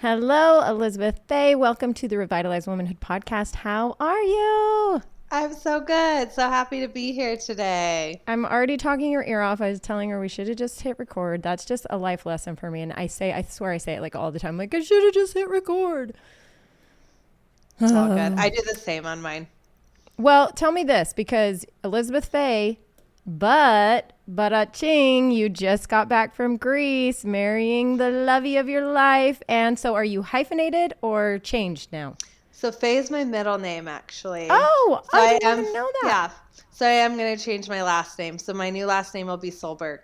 Hello, Elizabeth Faye. Welcome to the Revitalized Womanhood podcast. How are you? I'm so good. So happy to be here today. I'm already talking your ear off. I was telling her we should have just hit record. That's just a life lesson for me. And I swear I say it like all the time. Like, I should have just hit record. It's all good. I do the same on mine. Well, tell me this, because Elizabeth Faye, but ching, you just got back from Greece, marrying the lovey of your life. And so are you hyphenated or changed now? So Faye is my middle name, actually. Oh, so I didn't even know that. Yeah. So I am going to change my last name. So my new last name will be Solberg.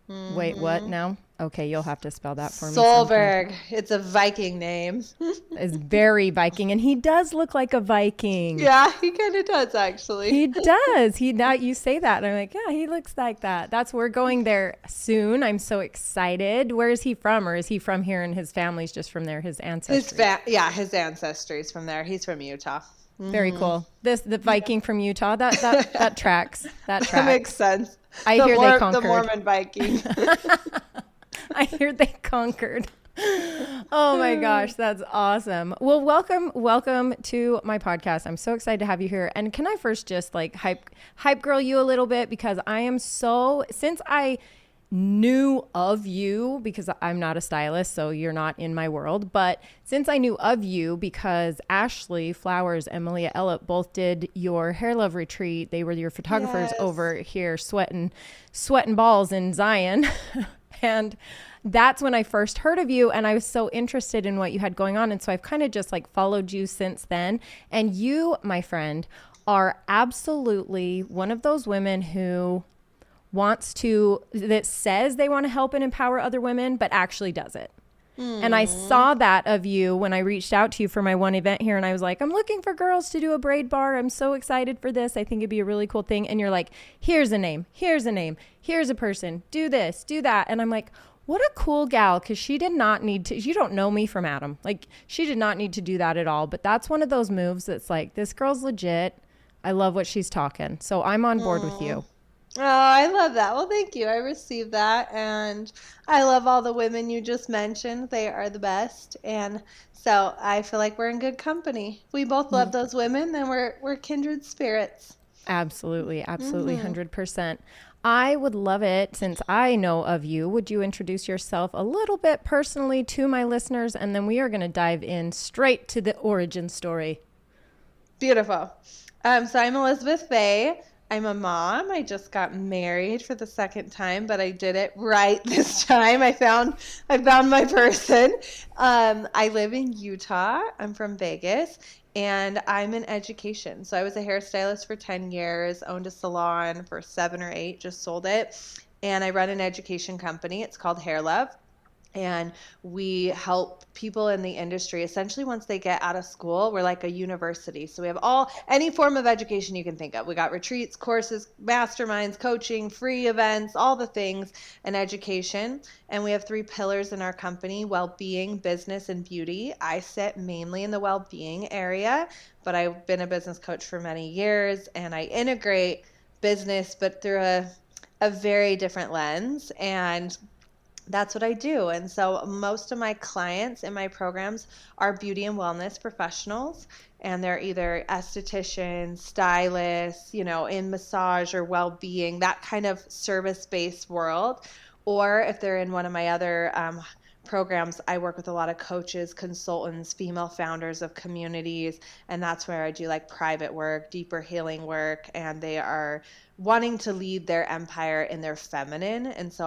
Wait, what now? Okay, you'll have to spell that for me. Solberg. It's a Viking name. It's very Viking, and he does look like a Viking. Yeah, he kind of does, actually. He does. You say that, and I'm like, yeah, he looks like that. We're going there soon. I'm so excited. Where is he from, or is he from here and his family's just from there? His ancestry. His ancestry is from there. He's from Utah. Very cool. The Viking from Utah. That tracks. That tracks. That makes sense. They conquered. The Mormon Viking. I hear they conquered. Oh my gosh, that's awesome. Well, welcome to my podcast. I'm so excited to have you here. And can I first just like hype girl you a little bit, because since I knew of you, because I'm not a stylist, so you're not in my world, but since I knew of you because Ashley Flowers and Malia Ellett both did your HairLove retreat, they were your photographers over here sweating balls in Zion. And that's when I first heard of you, and I was so interested in what you had going on. And so I've kind of just like followed you since then. And you, my friend, are absolutely one of those women who that says they want to help and empower other women, but actually does it. And I saw that of you when I reached out to you for my one event here, and I was like, I'm looking for girls to do a braid bar. I'm so excited for this. I think it'd be a really cool thing. And you're like, here's a name, here's a person, do this, do that. And I'm like, what a cool gal, because she did not need to, you don't know me from Adam. Like, she did not need to do that at all. But that's one of those moves that's like, this girl's legit. I love what she's talking. So I'm on board with you. Oh, I love that. Well, thank you. I received that. And I love all the women you just mentioned. They are the best. And so I feel like we're in good company. We both love those women, and we're kindred spirits. Absolutely. 100%. I would love it, since I know of you, would you introduce yourself a little bit personally to my listeners? And then we are going to dive in straight to the origin story. Beautiful. So I'm Elizabeth Faye. I'm a mom. I just got married for the second time, but I did it right this time. I found my person. I live in Utah. I'm from Vegas, and I'm in education. So I was a hairstylist for 10 years, owned a salon for 7 or 8, just sold it. And I run an education company. It's called HairLove. And we help people in the industry. Essentially, once they get out of school, we're like a university. So we have any form of education you can think of. We got retreats, courses, masterminds, coaching, free events, all the things in education. And we have 3 pillars in our company: wellbeing, business, and beauty. I sit mainly in the wellbeing area, but I've been a business coach for many years, and I integrate business, but through a very different lens. And that's what I do. And so most of my clients in my programs are beauty and wellness professionals, and they're either estheticians, stylists, in massage or well-being, that kind of service-based world. Or if they're in one of my other programs, I work with a lot of coaches, consultants, female founders of communities, and that's where I do like private work, deeper healing work, and they are wanting to lead their empire in their feminine. And so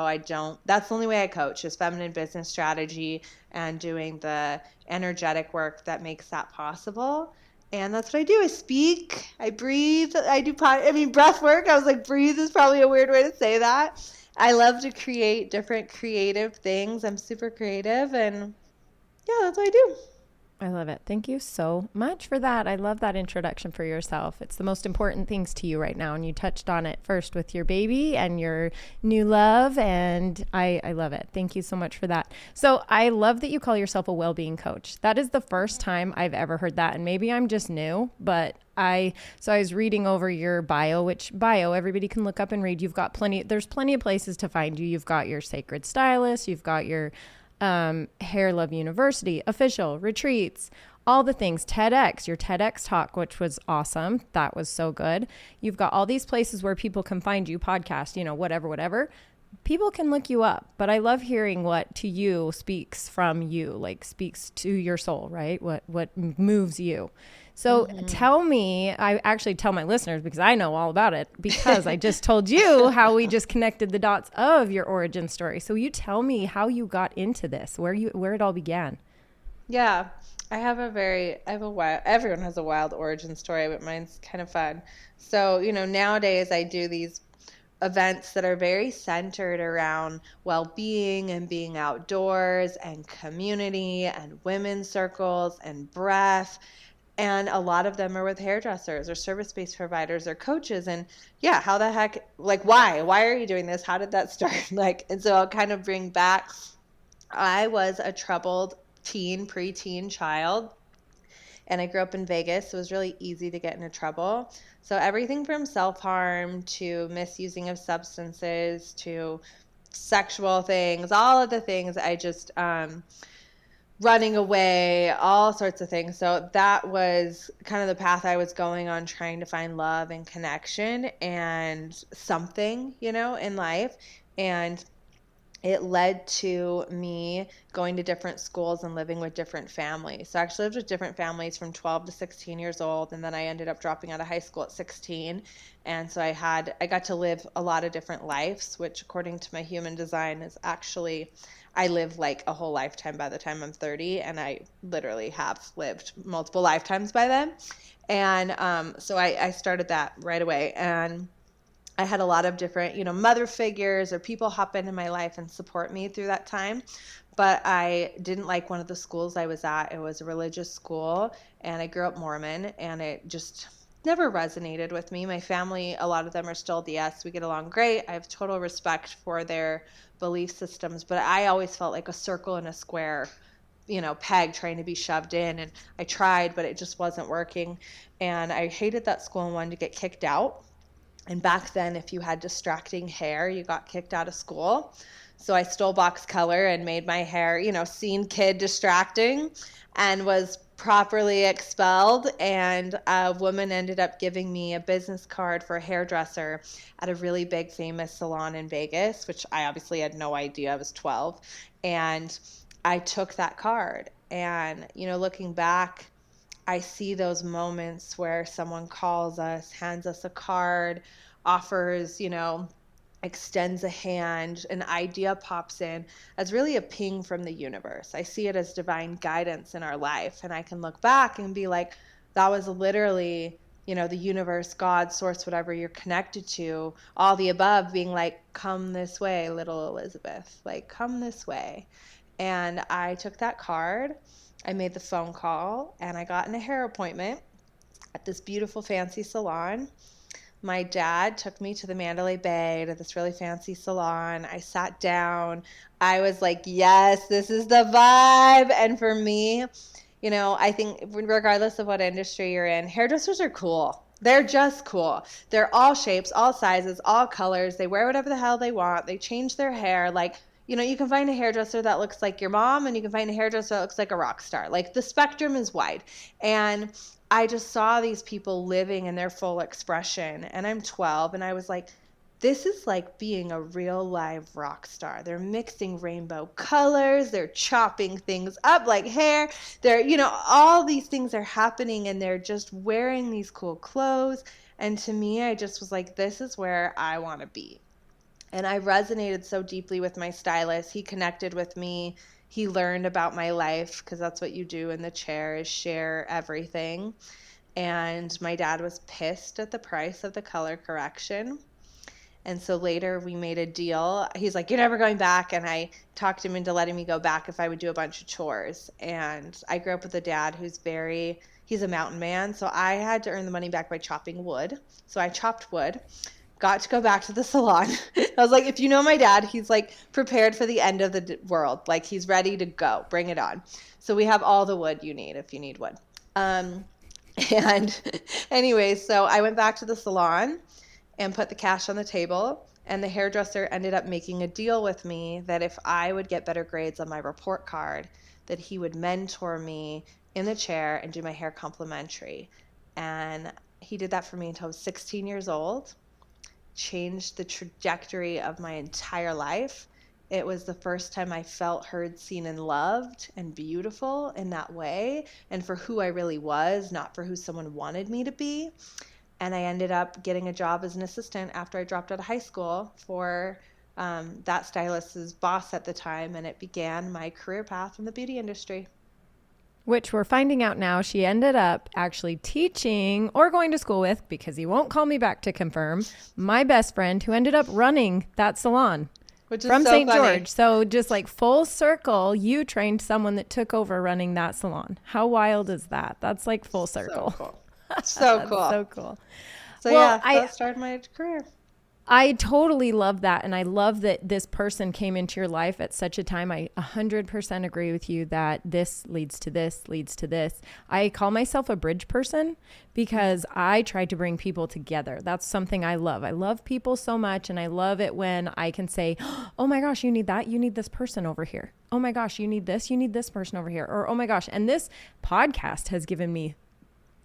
that's the only way I coach, is feminine business strategy and doing the energetic work that makes that possible. And that's what I do. I speak, I breathe, I do breath work. I was like, breathe is probably a weird way to say that. I love to create different creative things. I'm super creative, and yeah, that's what I do. I love it. Thank you so much for that. I love that introduction for yourself. It's the most important things to you right now. And you touched on it first with your baby and your new love. And I love it. Thank you so much for that. So I love that you call yourself a well-being coach. That is the first time I've ever heard that. And maybe I'm just new, but I was reading over your bio, everybody can look up and read. You've got there's plenty of places to find you. You've got your sacred stylist, you've got your HairLove University, official, retreats, all the things, TEDx, your TEDx talk, which was awesome. That was so good. You've got all these places where people can find you, podcast, whatever. People can look you up, but I love hearing what to you speaks from you, like speaks to your soul, right? What moves you. So tell me, I actually tell my listeners because I know all about it because I just told you how we just connected the dots of your origin story. So you tell me how you got into this, where it all began. Yeah, everyone has a wild origin story, but mine's kind of fun. So, nowadays I do these events that are very centered around well-being and being outdoors and community and women's circles and breath. And a lot of them are with hairdressers or service-based providers or coaches. And yeah, how the heck, like, why are you doing this? How did that start? And so I'll kind of bring back, I was a troubled preteen child. And I grew up in Vegas, so it was really easy to get into trouble. So everything from self-harm to misusing of substances to sexual things, all of the things I just, running away, all sorts of things. So that was kind of the path I was going on, trying to find love and connection and something, in life. And it led to me going to different schools and living with different families. So I actually lived with different families from 12 to 16 years old. And then I ended up dropping out of high school at 16. And so I got to live a lot of different lives, which according to my human design is actually, I live like a whole lifetime by the time I'm 30. And I literally have lived multiple lifetimes by then. And so I started that right away. And I had a lot of different, mother figures or people hop into my life and support me through that time. But I didn't like one of the schools I was at. It was a religious school, and I grew up Mormon, and it just never resonated with me. My family, a lot of them are still DS. We get along great. I have total respect for their belief systems, but I always felt like a circle and a square, peg trying to be shoved in. And I tried, but it just wasn't working. And I hated that school and wanted to get kicked out. And back then, if you had distracting hair, you got kicked out of school. So I stole box color and made my hair, scene kid distracting, and was properly expelled. And a woman ended up giving me a business card for a hairdresser at a really big famous salon in Vegas, which I obviously had no idea. I was 12. And I took that card. And, looking back, I see those moments where someone calls us, hands us a card, offers, extends a hand, an idea pops in as really a ping from the universe. I see it as divine guidance in our life. And I can look back and be like, that was literally, the universe, God, source, whatever you're connected to, all the above being like, come this way, little Elizabeth, like, come this way. And I took that card. I made the phone call and I got in a hair appointment at this beautiful fancy salon. My dad took me to the Mandalay Bay to this really fancy salon. I sat down. I was like, yes, this is the vibe. And for me, I think regardless of what industry you're in, hairdressers are cool. They're just cool. They're all shapes, all sizes, all colors. They wear whatever the hell they want. They change their hair. Like, you can find a hairdresser that looks like your mom, and you can find a hairdresser that looks like a rock star. Like, the spectrum is wide. And I just saw these people living in their full expression. And I'm 12, and I was like, this is like being a real live rock star. They're mixing rainbow colors. They're chopping things up like hair. They're, all these things are happening, and they're just wearing these cool clothes. And to me, I just was like, this is where I want to be. And I resonated so deeply with my stylist. He connected with me. He learned about my life, because that's what you do in the chair, is share everything. And my dad was pissed at the price of the color correction. And so later we made a deal. He's like, you're never going back. And I talked him into letting me go back if I would do a bunch of chores. And I grew up with a dad he's a mountain man. So I had to earn the money back by chopping wood. So I chopped wood. Got to go back to the salon. I was like, if you know my dad, he's like prepared for the end of the world. Like, he's ready to go. Bring it on. So we have all the wood you need if you need wood. And anyways, so I went back to the salon and put the cash on the table. And the hairdresser ended up making a deal with me that if I would get better grades on my report card, that he would mentor me in the chair and do my hair complimentary. And he did that for me until I was 16 years old, changed the trajectory of my entire life. It was the first time I felt heard, seen, and loved and beautiful in that way, and for who I really was, not for who someone wanted me to be. And I ended up getting a job as an assistant after I dropped out of high school for that stylist's boss at the time, and it began my career path in the beauty industry. Which we're finding out now she ended up actually teaching or going to school with, because he won't call me back to confirm, my best friend who ended up running that salon. Which is from so St. funny. George. So just like full circle, you trained someone that took over running that salon. How wild is that? That's like full circle. So cool. So cool. So cool. So well, yeah, that started my career. I totally love that. And I love that this person came into your life at such a time. I 100% agree with you that this leads to this, leads to this. I call myself a bridge person because I try to bring people together. That's something I love. I love people so much. And I love it when I can say, oh my gosh, you need that. You need this person over here. Oh my gosh, you need this. You need this person over here. Or, oh my gosh. And this podcast has given me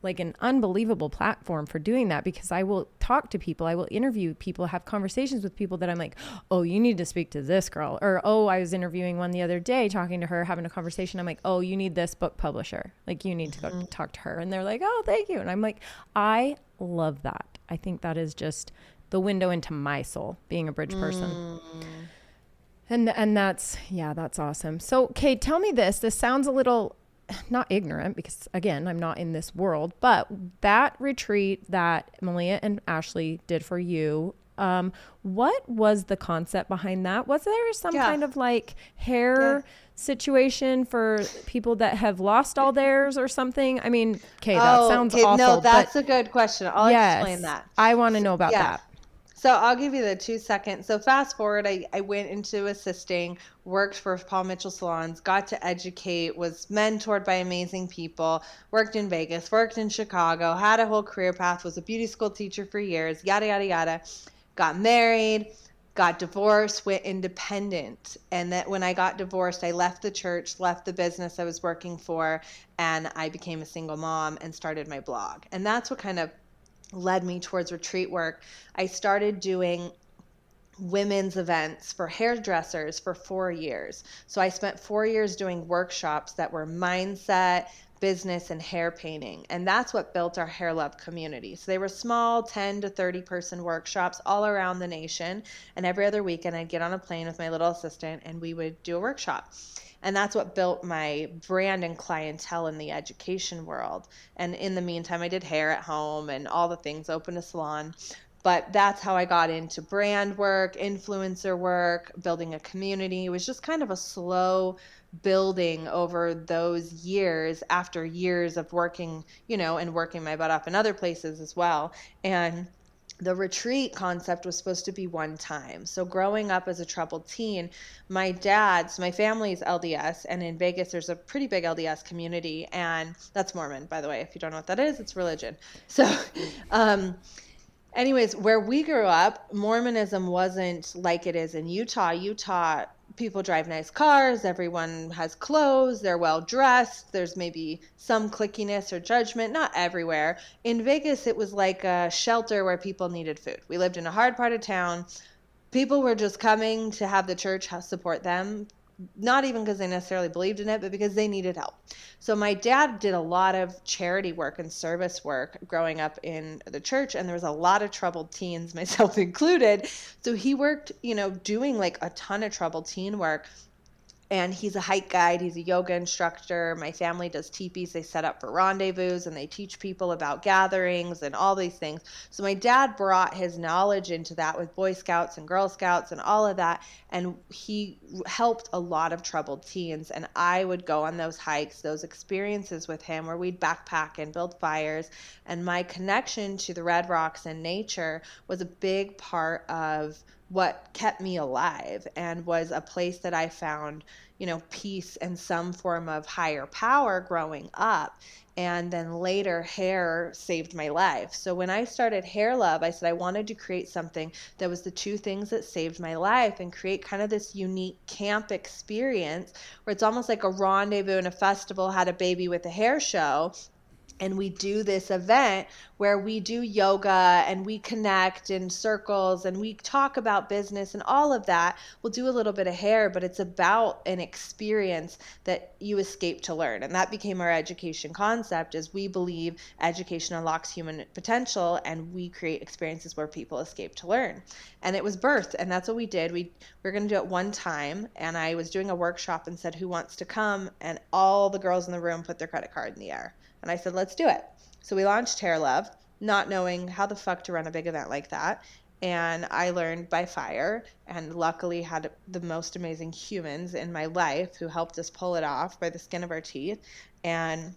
like an unbelievable platform for doing that, because I will talk to people, I will interview people, have conversations with people that I'm like, oh, you need to speak to this girl. Or, oh, I was interviewing one the other day, talking to her, having a conversation. I'm like, oh, you need this book publisher. Like, you need to go talk to her. And they're like, oh, thank you. And I'm like, I love that. I think that is just the window into my soul, being a bridge person. And that's awesome. So, Kate, tell me this. This sounds a little not ignorant, because again, I'm not in this world, but that retreat that Malia and Ashley did for you, what was the concept behind that? Was there some kind of like hair situation for people that have lost all theirs or something? I mean, okay, that sounds awful. No, that's a good question. I'll explain that. I want to know about that. So I'll give you the 2 seconds. So fast forward, I went into assisting, worked for Paul Mitchell salons, got to educate, was mentored by amazing people, worked in Vegas, worked in Chicago, had a whole career path, was a beauty school teacher for years, yada, yada, yada. Got married, got divorced, went independent. And that when I got divorced, I left the church, left the business I was working for, and I became a single mom and started my blog. And that's what kind of led me towards retreat work. I started doing women's events for hairdressers for 4 years. So I spent 4 years doing workshops that were mindset, business, and hair painting. And that's what built our HairLove community. So they were small 10 to 30 person workshops all around the nation. And every other weekend I'd get on a plane with my little assistant and we would do a workshop. And that's what built my brand and clientele in the education world. And in the meantime, I did hair at home and all the things, opened a salon. But that's how I got into brand work, influencer work, building a community. It was just kind of a slow building over those years after years of working, and working my butt off in other places as well. And the retreat concept was supposed to be one time. So growing up as a troubled teen, my family's LDS, and in Vegas there's a pretty big LDS community, and that's Mormon, by the way. If you don't know what that is, it's religion. So anyways, where we grew up, Mormonism wasn't like it is in Utah. Utah, people drive nice cars, everyone has clothes, they're well dressed, there's maybe some clickiness or judgment, not everywhere. In Vegas, it was like a shelter where people needed food. We lived in a hard part of town. People were just coming to have the church support them, not even because they necessarily believed in it, but because they needed help. So my dad did a lot of charity work and service work growing up in the church, and there was a lot of troubled teens, myself included. So he worked, doing like a ton of troubled teen work. And he's a hike guide. He's a yoga instructor. My family does teepees. They set up for rendezvous and they teach people about gatherings and all these things. So my dad brought his knowledge into that with Boy Scouts and Girl Scouts and all of that. And he helped a lot of troubled teens. And I would go on those hikes, those experiences with him where we'd backpack and build fires. And my connection to the Red Rocks and nature was a big part of what kept me alive and was a place that I found, peace and some form of higher power growing up. And then later, hair saved my life. So when I started HairLove, I said I wanted to create something that was the two things that saved my life and create kind of this unique camp experience where it's almost like a rendezvous and a festival had a baby with a hair show. And we do this event where we do yoga and we connect in circles and we talk about business and all of that. We'll do a little bit of hair, but it's about an experience that you escape to learn. And that became our education concept, is we believe education unlocks human potential and we create experiences where people escape to learn. And it was birthed, and that's what we did. We were going to do it one time, and I was doing a workshop and said, who wants to come? And all the girls in the room put their credit card in the air. And I said, let's do it. So we launched HairLove, not knowing how the fuck to run a big event like that. And I learned by fire, and luckily had the most amazing humans in my life who helped us pull it off by the skin of our teeth. And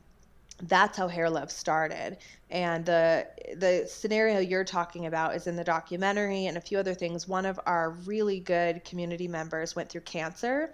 that's how HairLove started. And the scenario you're talking about is in the documentary and a few other things. One of our really good community members went through cancer,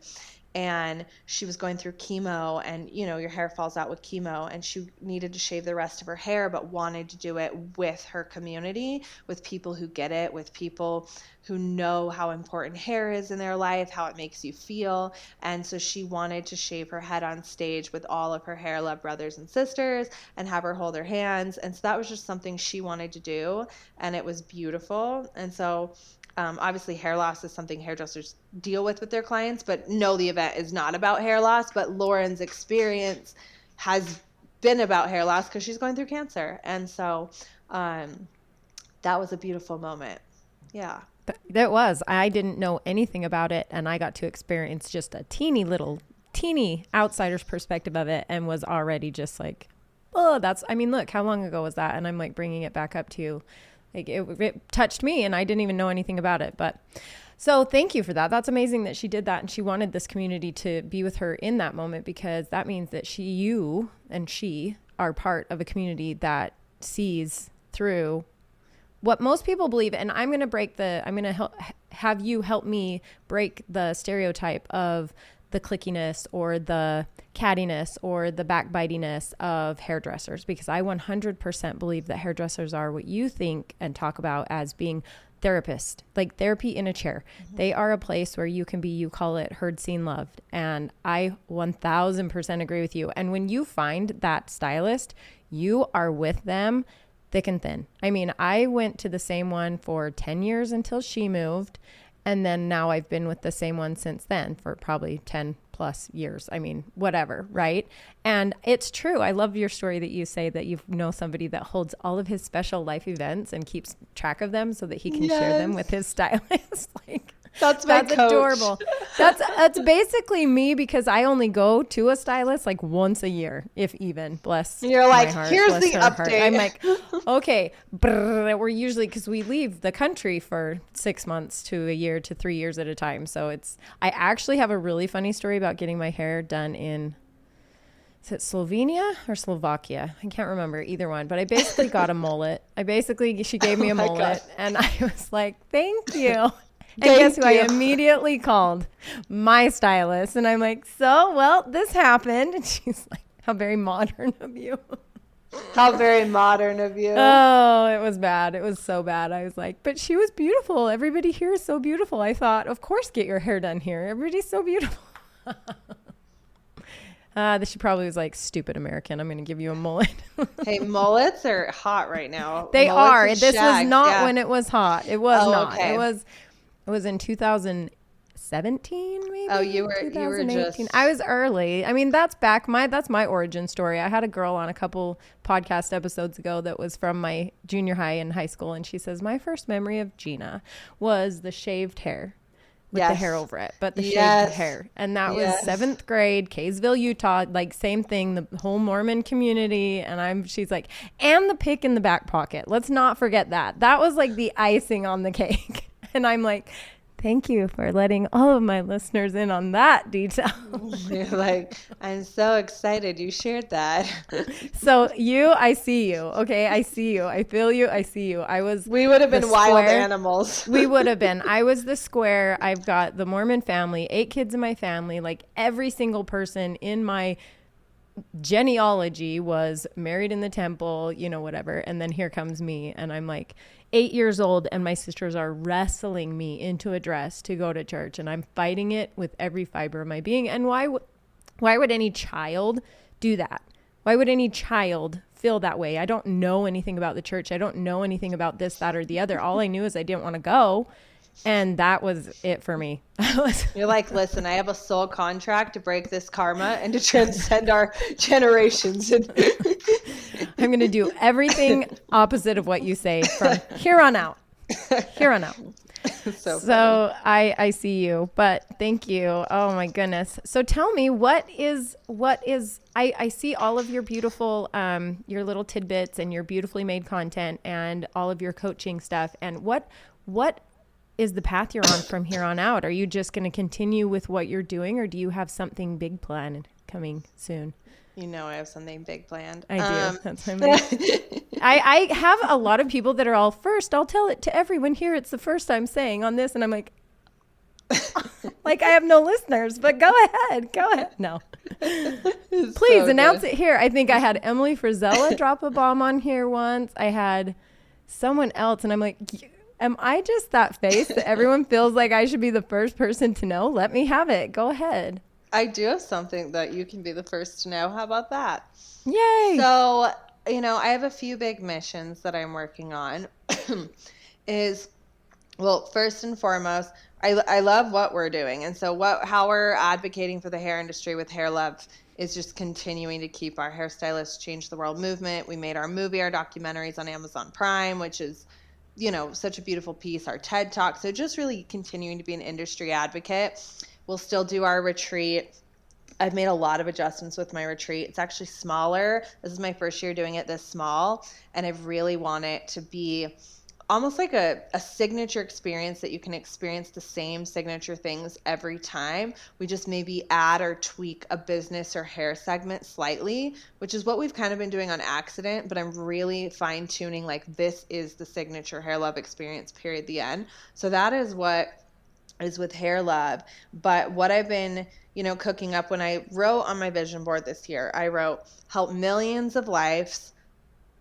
and she was going through chemo, and your hair falls out with chemo, and she needed to shave the rest of her hair, but wanted to do it with her community, with people who get it, with people who know how important hair is in their life, how it makes you feel. And so she wanted to shave her head on stage with all of her HairLove brothers and sisters and have her hold her hands. And so that was just something she wanted to do, and it was beautiful. And so obviously hair loss is something hairdressers deal with their clients, but no, the event is not about hair loss. But Lauren's experience has been about hair loss because she's going through cancer. And so that was a beautiful moment. Yeah. That was. I didn't know anything about it, and I got to experience just a teeny outsider's perspective of it, and was already just like, oh, look, how long ago was that? And I'm like bringing it back up to you. Like it touched me, and I didn't even know anything about it. But so thank you for that. That's amazing that she did that. And she wanted this community to be with her in that moment, because that means that you and she are part of a community that sees through what most people believe. And I'm going to have you help me break the stereotype of the clickiness or the cattiness or the backbitiness of hairdressers, because I 100% believe that hairdressers are what you think and talk about as being therapists, like therapy in a chair. Mm-hmm. They are a place where you can be, you call it heard, seen, loved. And I 1000% agree with you. And when you find that stylist, you are with them thick and thin. I mean, I went to the same one for 10 years until she moved. And then now I've been with the same one since then for probably 10 plus years. I mean, whatever, right? And it's true. I love your story that you say that you know somebody that holds all of his special life events and keeps track of them so that he can share them with his stylist. Like, that's my coach. Adorable. That's basically me, because I only go to a stylist like once a year, if even. Bless. You're like, my heart, here's the update. Heart. I'm like, okay. We're usually, because we leave the country for 6 months to a year to 3 years at a time. So I actually have a really funny story about getting my hair done in, is it Slovenia or Slovakia? I can't remember either one, but I basically got a mullet. She gave me a mullet, God. And I was like, thank you. And guess who I immediately called? My stylist. And I'm like, this happened. And she's like, how very modern of you. How very modern of you. Oh, it was bad. It was so bad. I was like, but she was beautiful. Everybody here is so beautiful. I thought, of course, get your hair done here. Everybody's so beautiful. She probably was like, stupid American, I'm going to give you a mullet. Hey, mullets are hot right now. They mullets are. This was not when it was hot. It was not. Okay. It was in 2017, maybe. Oh, you were just. I was early. I mean, that's my origin story. I had a girl on a couple podcast episodes ago that was from my junior high and high school, and she says my first memory of Gina was the shaved hair. With the hair over it, but the shaved hair. And that was 7th grade, Kaysville, Utah, like same thing, the whole Mormon community. And she's like, and the pick in the back pocket. Let's not forget that. That was like the icing on the cake. And I'm like, Thank you for letting all of my listeners in on that detail. You're like, I'm so excited you shared that. So I see you. Okay, I see you. I feel you. I see you. We would have been wild animals. We would have been. I was the square. I've got the Mormon family, 8 kids in my family. Like every single person in my genealogy was married in the temple, whatever. And then here comes me, and I'm like 8 years old, and my sisters are wrestling me into a dress to go to church, and I'm fighting it with every fiber of my being. And why would any child do that? Why would any child feel that way? I don't know anything about the church. I don't know anything about this, that, or the other. All I knew is I didn't want to go. And that was it for me. You're like, listen, I have a soul contract to break this karma and to transcend our generations. I'm going to do everything opposite of what you say from here on out. Here on out. So I see you, but thank you. Oh my goodness. So tell me, what is, I see all of your beautiful, your little tidbits and your beautifully made content and all of your coaching stuff. And what is the path you're on from here on out? Are you just going to continue with what you're doing, or do you have something big planned coming soon? I have something big planned. I do. That's what I mean. I have a lot of people that are all, first, I'll tell it to everyone here. It's the first I'm saying on this. And I'm like, like I have no listeners, but go ahead. No. Please announce it here. I think I had Emily Frizella drop a bomb on here once. I had someone else, and I'm like, am I just that face that everyone feels like I should be the first person to know? Let me have it. Go ahead. I do have something that you can be the first to know. How about that? Yay. So, I have a few big missions that I'm working on. First and foremost, I love what we're doing. And so how we're advocating for the hair industry with HairLove is just continuing to keep our hairstylists change the world movement. We made our documentaries on Amazon Prime, which is such a beautiful piece, our TED Talk. So just really continuing to be an industry advocate. We'll still do our retreat. I've made a lot of adjustments with my retreat. It's actually smaller. This is my first year doing it this small. And I really want it to be almost like a signature experience that you can experience the same signature things every time. We just maybe add or tweak a business or hair segment slightly, which is what we've kind of been doing on accident, but I'm really fine tuning, like, this is the signature HairLove experience, period, the end. So that is what is with HairLove. But what I've been, cooking up, when I wrote on my vision board this year, I wrote, help millions of lives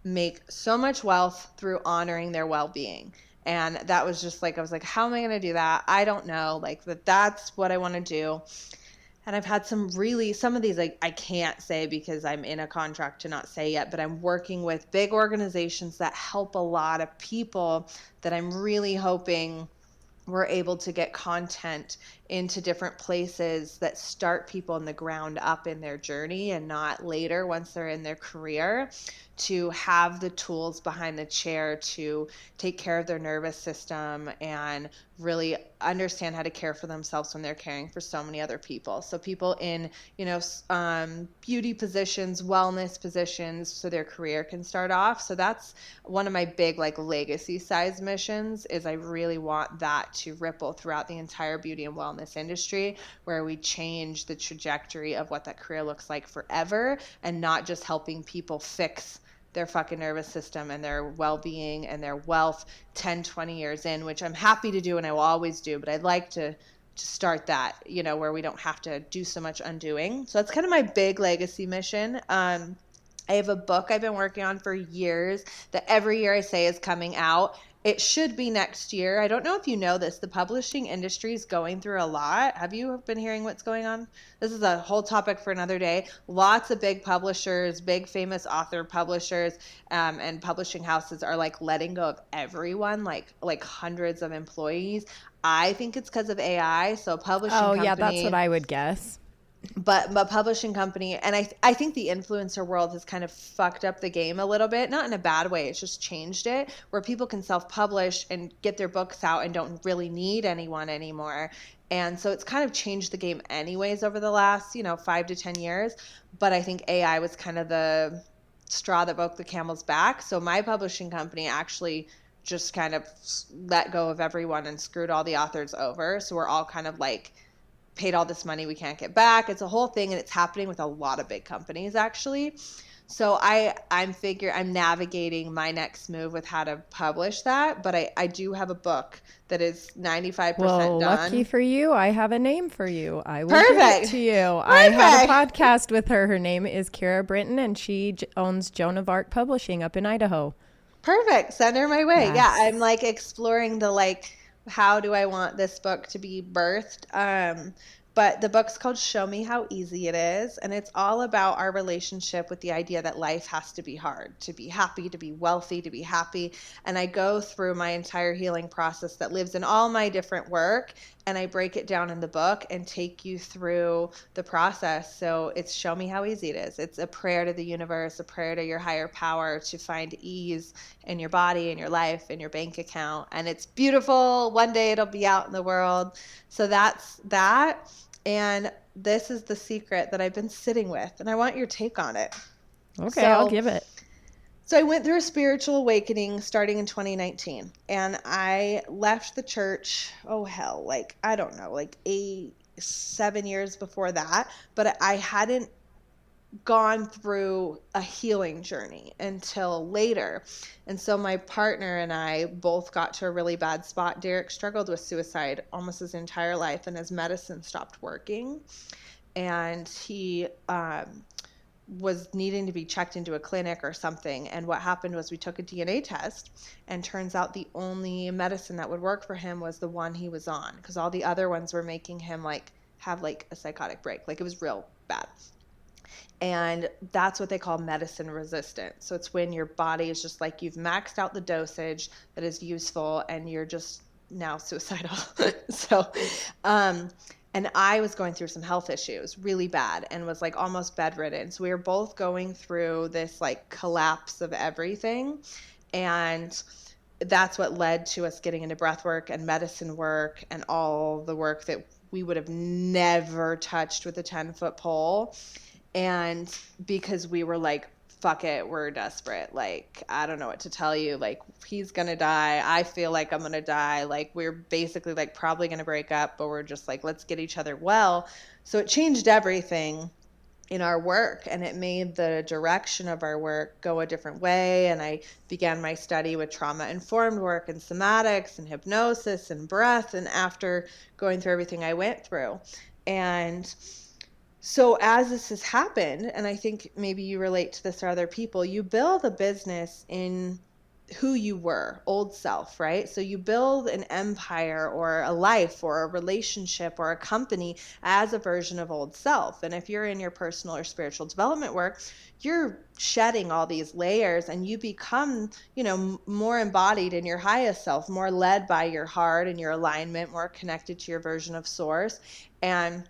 make so much wealth through honoring their well-being. And that was just like, I was like, how am I going to do that? I don't know. Like, that's what I want to do. And I've had some of these, like, I can't say because I'm in a contract to not say yet, but I'm working with big organizations that help a lot of people that I'm really hoping we're able to get content into different places that start people in the ground up in their journey, and not later once they're in their career, to have the tools behind the chair to take care of their nervous system and really understand how to care for themselves when they're caring for so many other people. So people in, beauty positions, wellness positions, so their career can start off. So that's one of my big, like, legacy size missions, is I really want that to ripple throughout the entire beauty and wellness industry, where we change the trajectory of what that career looks like forever, and not just helping people fix their fucking nervous system and their well-being and their wealth 10, 20 years in, which I'm happy to do and I will always do, but I'd like to start that, where we don't have to do so much undoing. So that's kind of my big legacy mission. I have a book I've been working on for years that every year I say is coming out. It should be next year. I don't know if you know this. The publishing industry is going through a lot. Have you been hearing what's going on? This is a whole topic for another day. Lots of big publishers, big famous author publishers, and publishing houses are, like, letting go of everyone, like hundreds of employees. I think it's because of AI. So publishing company. Oh, yeah, that's what I would guess. But publishing company, and I think the influencer world has kind of fucked up the game a little bit, not in a bad way, it's just changed it, where people can self-publish and get their books out and don't really need anyone anymore. And so it's kind of changed the game anyways over the last, 5 to 10 years. But I think AI was kind of the straw that broke the camel's back. So my publishing company actually just kind of let go of everyone and screwed all the authors over. So we're all kind of like paid all this money we can't get back. It's a whole thing, and it's happening with a lot of big companies actually. So I'm navigating my next move with how to publish that, but I do have a book that is 95% well, done. Lucky for you, I have a name for you. I will Perfect. give it to you. Perfect. I have a podcast with her. Her name is Kara Brinton, and she owns Joan of Arc Publishing up in Idaho. Perfect. Send her my way. Yes. Yeah, I'm like exploring the like, how do I want this book to be birthed? But the book's called Show Me How Easy It Is. And it's all about our relationship with the idea that life has to be hard, to be happy, to be wealthy, to be happy. And I go through my entire healing process that lives in all my different work. And I break it down in the book and take you through the process. So it's Show Me How Easy It Is. It's a prayer to the universe, a prayer to your higher power to find ease in your body, in your life, in your bank account. And it's beautiful. One day it'll be out in the world. So that's that. And this is the secret that I've been sitting with, and I want your take on it. Okay, I'll give it. So I went through a spiritual awakening starting in 2019, and I left the church, like 7 years before that, but I hadn't gone through a healing journey until later. And so my partner and I both got to a really bad spot. Derek struggled with suicide almost his entire life, and his medicine stopped working, and he was needing to be checked into a clinic or something. And what happened was we took a DNA test, and turns out the only medicine that would work for him was the one he was on, because all the other ones were making him have a psychotic break. It was real bad. And that's what they call medicine resistant. So it's when your body is just like, you've maxed out the dosage that is useful and you're just now suicidal. And I was going through some health issues really bad and was almost bedridden. So we were both going through this collapse of everything. And that's what led to us getting into breath work and medicine work and all the work that we would have never touched with a 10-foot pole. And because we were fuck it, we're desperate. I don't know what to tell you. He's going to die. I feel like I'm going to die. We're basically probably going to break up, but we're just let's get each other well. So it changed everything in our work, and it made the direction of our work go a different way. And I began my study with trauma-informed work and somatics and hypnosis and breath. And after going through everything I went through, and so as this has happened, and I think maybe you relate to this or other people, you build a business in who you were, old self, right? So you build an empire or a life or a relationship or a company as a version of old self. And if you're in your personal or spiritual development work, you're shedding all these layers and you become, more embodied in your highest self, more led by your heart and your alignment, more connected to your version of source. And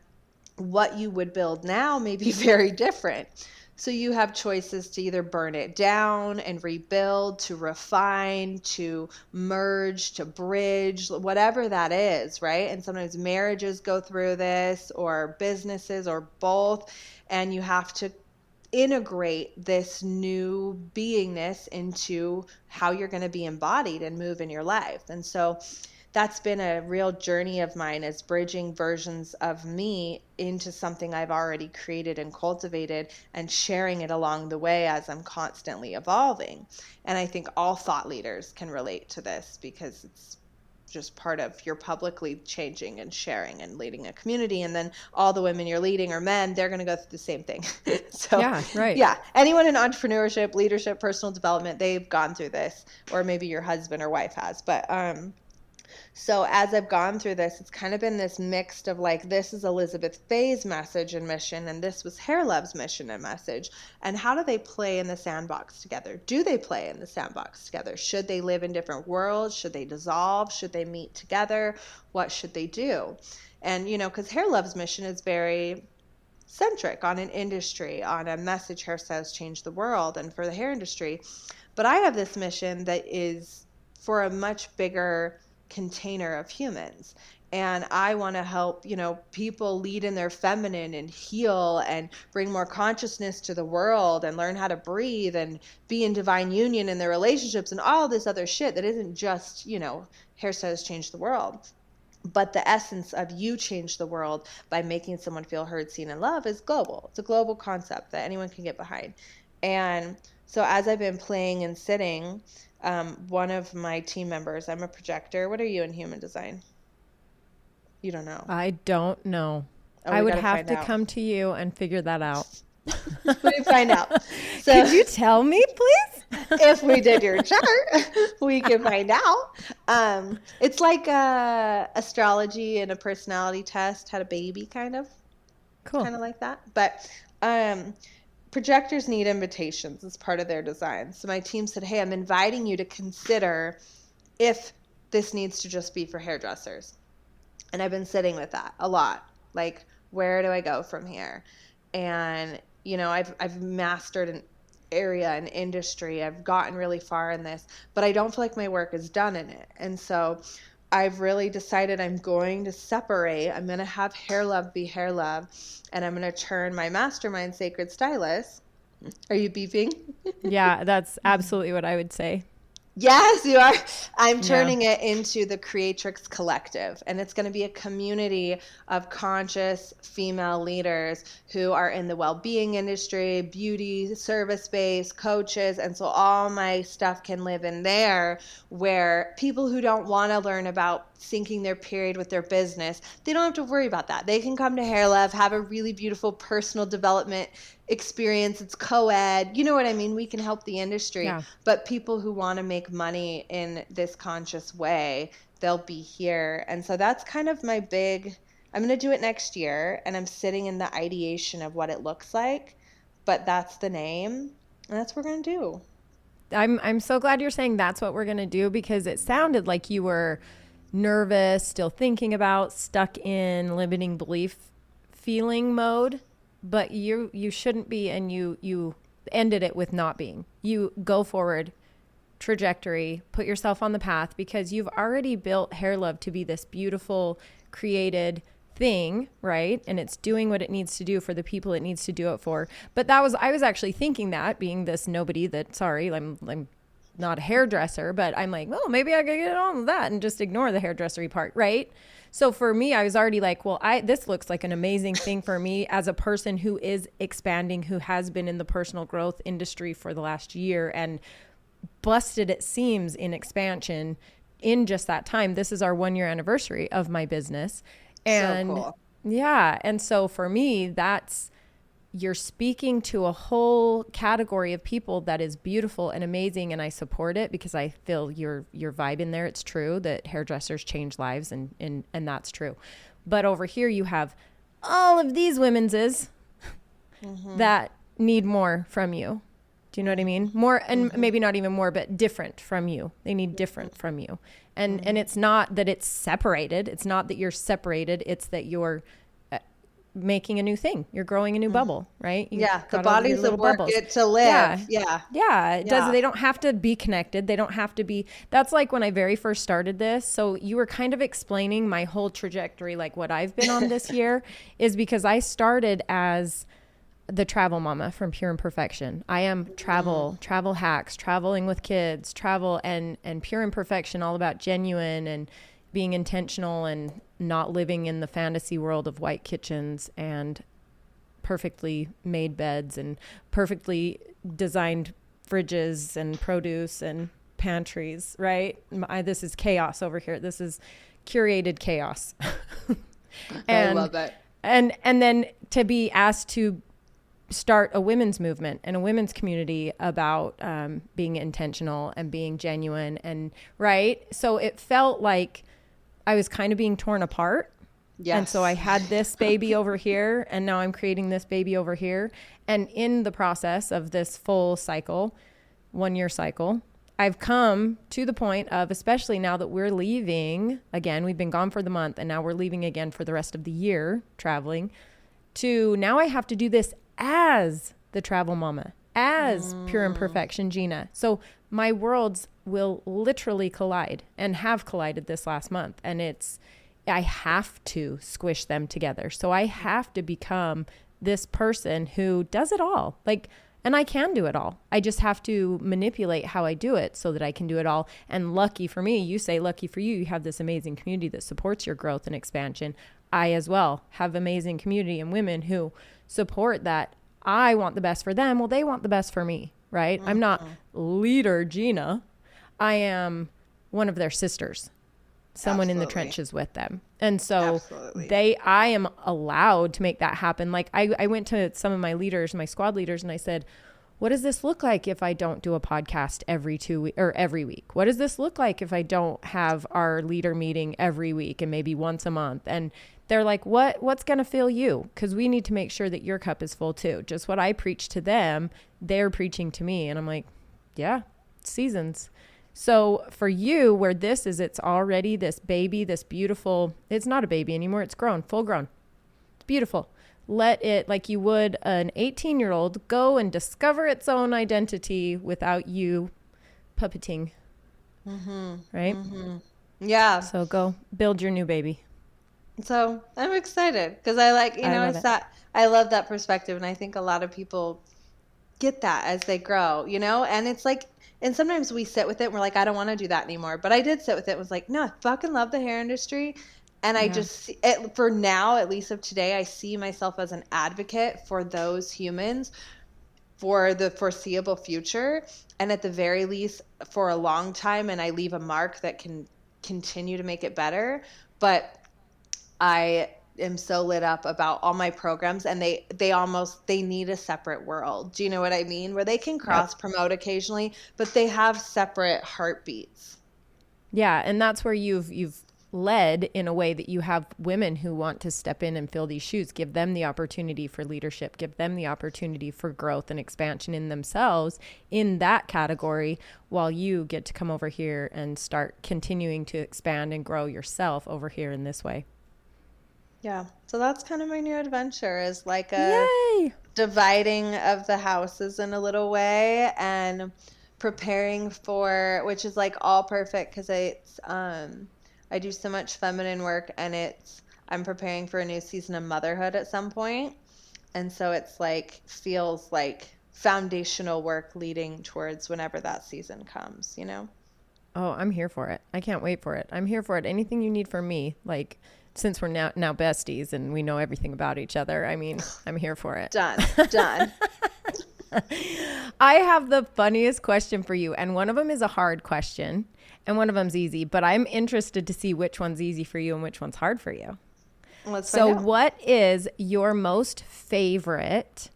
what you would build now may be very different. So you have choices to either burn it down and rebuild, to refine, to merge, to bridge, whatever that is, right? And sometimes marriages go through this, or businesses, or both. And you have to integrate this new beingness into how you're going to be embodied and move in your life. And so that's been a real journey of mine, is bridging versions of me into something I've already created and cultivated, and sharing it along the way as I'm constantly evolving. And I think all thought leaders can relate to this, because it's just part of your publicly changing and sharing and leading a community. And then all the women you're leading are men, they're going to go through the same thing. So yeah, right. Yeah. Anyone in entrepreneurship, leadership, personal development, they've gone through this, or maybe your husband or wife has. But, so as I've gone through this, it's kind of been this mixed of this is Elizabeth Faye's message and mission, and this was HairLove's mission and message. And how do they play in the sandbox together? Do they play in the sandbox together? Should they live in different worlds? Should they dissolve? Should they meet together? What should they do? And, because HairLove's mission is very centric on an industry, on a message, hairstyles change the world, and for the hair industry. But I have this mission that is for a much bigger container of humans. And I want to help, people lead in their feminine and heal and bring more consciousness to the world and learn how to breathe and be in divine union in their relationships and all this other shit that isn't just, hairstylists change the world. But the essence of you change the world by making someone feel heard, seen, and loved is global. It's a global concept that anyone can get behind. And so as I've been playing and sitting, one of my team members, I'm a projector. What are you in human design? You don't know. I don't know. Oh, I would have to come to you and figure that out. We find out. So could you tell me, please? If we did your chart, we can find out. It's like astrology and a personality test had a baby, kind of. Cool. Kind of like that. But projectors need invitations as part of their design. So my team said, hey, I'm inviting you to consider if this needs to just be for hairdressers. And I've been sitting with that a lot. Like, where do I go from here? And, I've mastered an area, an industry. I've gotten really far in this, but I don't feel like my work is done in it. And so I've really decided I'm going to separate. I'm going to have HairLove be HairLove, and I'm going to turn my mastermind Sacred Stylist. Are you beeping? Yeah, that's absolutely what I would say. Yes, you are. I'm turning it into the Creatrix Collective, and it's going to be a community of conscious female leaders who are in the well-being industry, beauty, service-based, coaches, and so all my stuff can live in there, where people who don't want to learn about syncing their period with their business, they don't have to worry about that. They can come to HairLove, have a really beautiful personal development experience. It's co-ed. You know what I mean? We can help the industry. Yeah. But people who want to make money in this conscious way, they'll be here. And so that's kind of my big, I'm going to do it next year. And I'm sitting in the ideation of what it looks like. But that's the name. And that's what we're going to do. I'm so glad you're saying that's what we're going to do, because it sounded like you were nervous, still thinking about, stuck in limiting belief feeling mode. But you shouldn't be, and you ended it with not being. You go forward, trajectory, put yourself on the path, because you've already built HairLove to be this beautiful, created thing, right? And it's doing what it needs to do for the people it needs to do it for. But I was actually thinking that, being this nobody that, sorry, I'm not a hairdresser, but I'm like, well, maybe I could get on with that and just ignore the hairdressery part, right? So for me, I was already like, well, this looks like an amazing thing for me as a person who is expanding, who has been in the personal growth industry for the last year and busted at seams in expansion in just that time. This is our 1-year anniversary of my business. And so cool. Yeah. And so for me, you're speaking to a whole category of people that is beautiful and amazing, and I support it because I feel your vibe in there. It's true that hairdressers change lives, and that's true. But over here you have all of these women's that need more from you. Do you know what I mean? More, and maybe not even more, but different from you. They need different from you. And it's not that it's separated. It's not that you're separated. It's that you're making a new thing. You're growing a new bubble, right? The bodies of work get to live. Yeah. It does. They don't have to be connected. They don't have to be. That's like when I very first started this. So you were kind of explaining my whole trajectory, like what I've been on this year is because I started as the travel mama from Pure Imperfection. I am travel hacks, traveling with kids, travel and Pure Imperfection, all about genuine and being intentional and not living in the fantasy world of white kitchens and perfectly made beds and perfectly designed fridges and produce and pantries, right? This is chaos over here. This is curated chaos. I love that. And then to be asked to start a women's movement and a women's community about being intentional and being genuine, and right. So it felt like I was kind of being torn apart. Yes. And so I had this baby over here, and now I'm creating this baby over here. And in the process of this full cycle, 1-year cycle, I've come to the point of, especially now that we're leaving again, we've been gone for the month and now we're leaving again for the rest of the year traveling, to now I have to do this as the travel mama, as Pure Imperfection Gina. So my worlds will literally collide and have collided this last month. And I have to squish them together. So I have to become this person who does it all. Like, and I can do it all. I just have to manipulate how I do it so that I can do it all. And lucky for me, you say lucky for you, you have this amazing community that supports your growth and expansion. I as well have amazing community and women who support that. I want the best for them. Well, they want the best for me, right? I'm not leader Gina. I am one of their sisters, someone in the trenches with them. And so I am allowed to make that happen. Like I went to some of my leaders, my squad leaders, and I said, what does this look like if I don't do a podcast every 2 weeks or every week? What does this look like if I don't have our leader meeting every week and maybe once a month? And they're like, what's going to fill you? Because we need to make sure that your cup is full too. Just what I preach to them, they're preaching to me. And I'm like, yeah, seasons. So for you, where this is, it's already this baby, this beautiful, it's not a baby anymore. It's grown, full grown. It's beautiful. Let it, like you would an 18-year-old, go and discover its own identity without you puppeting. Right? Yeah. So go build your new baby. So I'm excited because I like, I love that perspective. And I think a lot of people get that as they grow, and it's like, and sometimes we sit with it and we're like, I don't want to do that anymore. But I did sit with it and was like, no, I fucking love the hair industry. And I just, for now, at least of today, I see myself as an advocate for those humans for the foreseeable future. And at the very least, for a long time, and I leave a mark that can continue to make it better. But I am so lit up about all my programs, and they need a separate world. Do you know what I mean? Where they can cross promote occasionally, but they have separate heartbeats. Yeah. And that's where you've led in a way that you have women who want to step in and fill these shoes, give them the opportunity for leadership, give them the opportunity for growth and expansion in themselves in that category, while you get to come over here and start continuing to expand and grow yourself over here in this way. Yeah. So that's kind of my new adventure, is like a dividing of the houses in a little way and preparing for, which is like all perfect because it's, I do so much feminine work, and I'm preparing for a new season of motherhood at some point. And so it's like, feels like foundational work leading towards whenever that season comes, Oh, I'm here for it. I can't wait for it. I'm here for it. Anything you need from me, like, since we're now besties and we know everything about each other, I mean, I'm here for it. Done. I have the funniest question for you. And one of them is a hard question and one of them's easy, but I'm interested to see which one's easy for you and which one's hard for you. Let's find out. What is your most favorite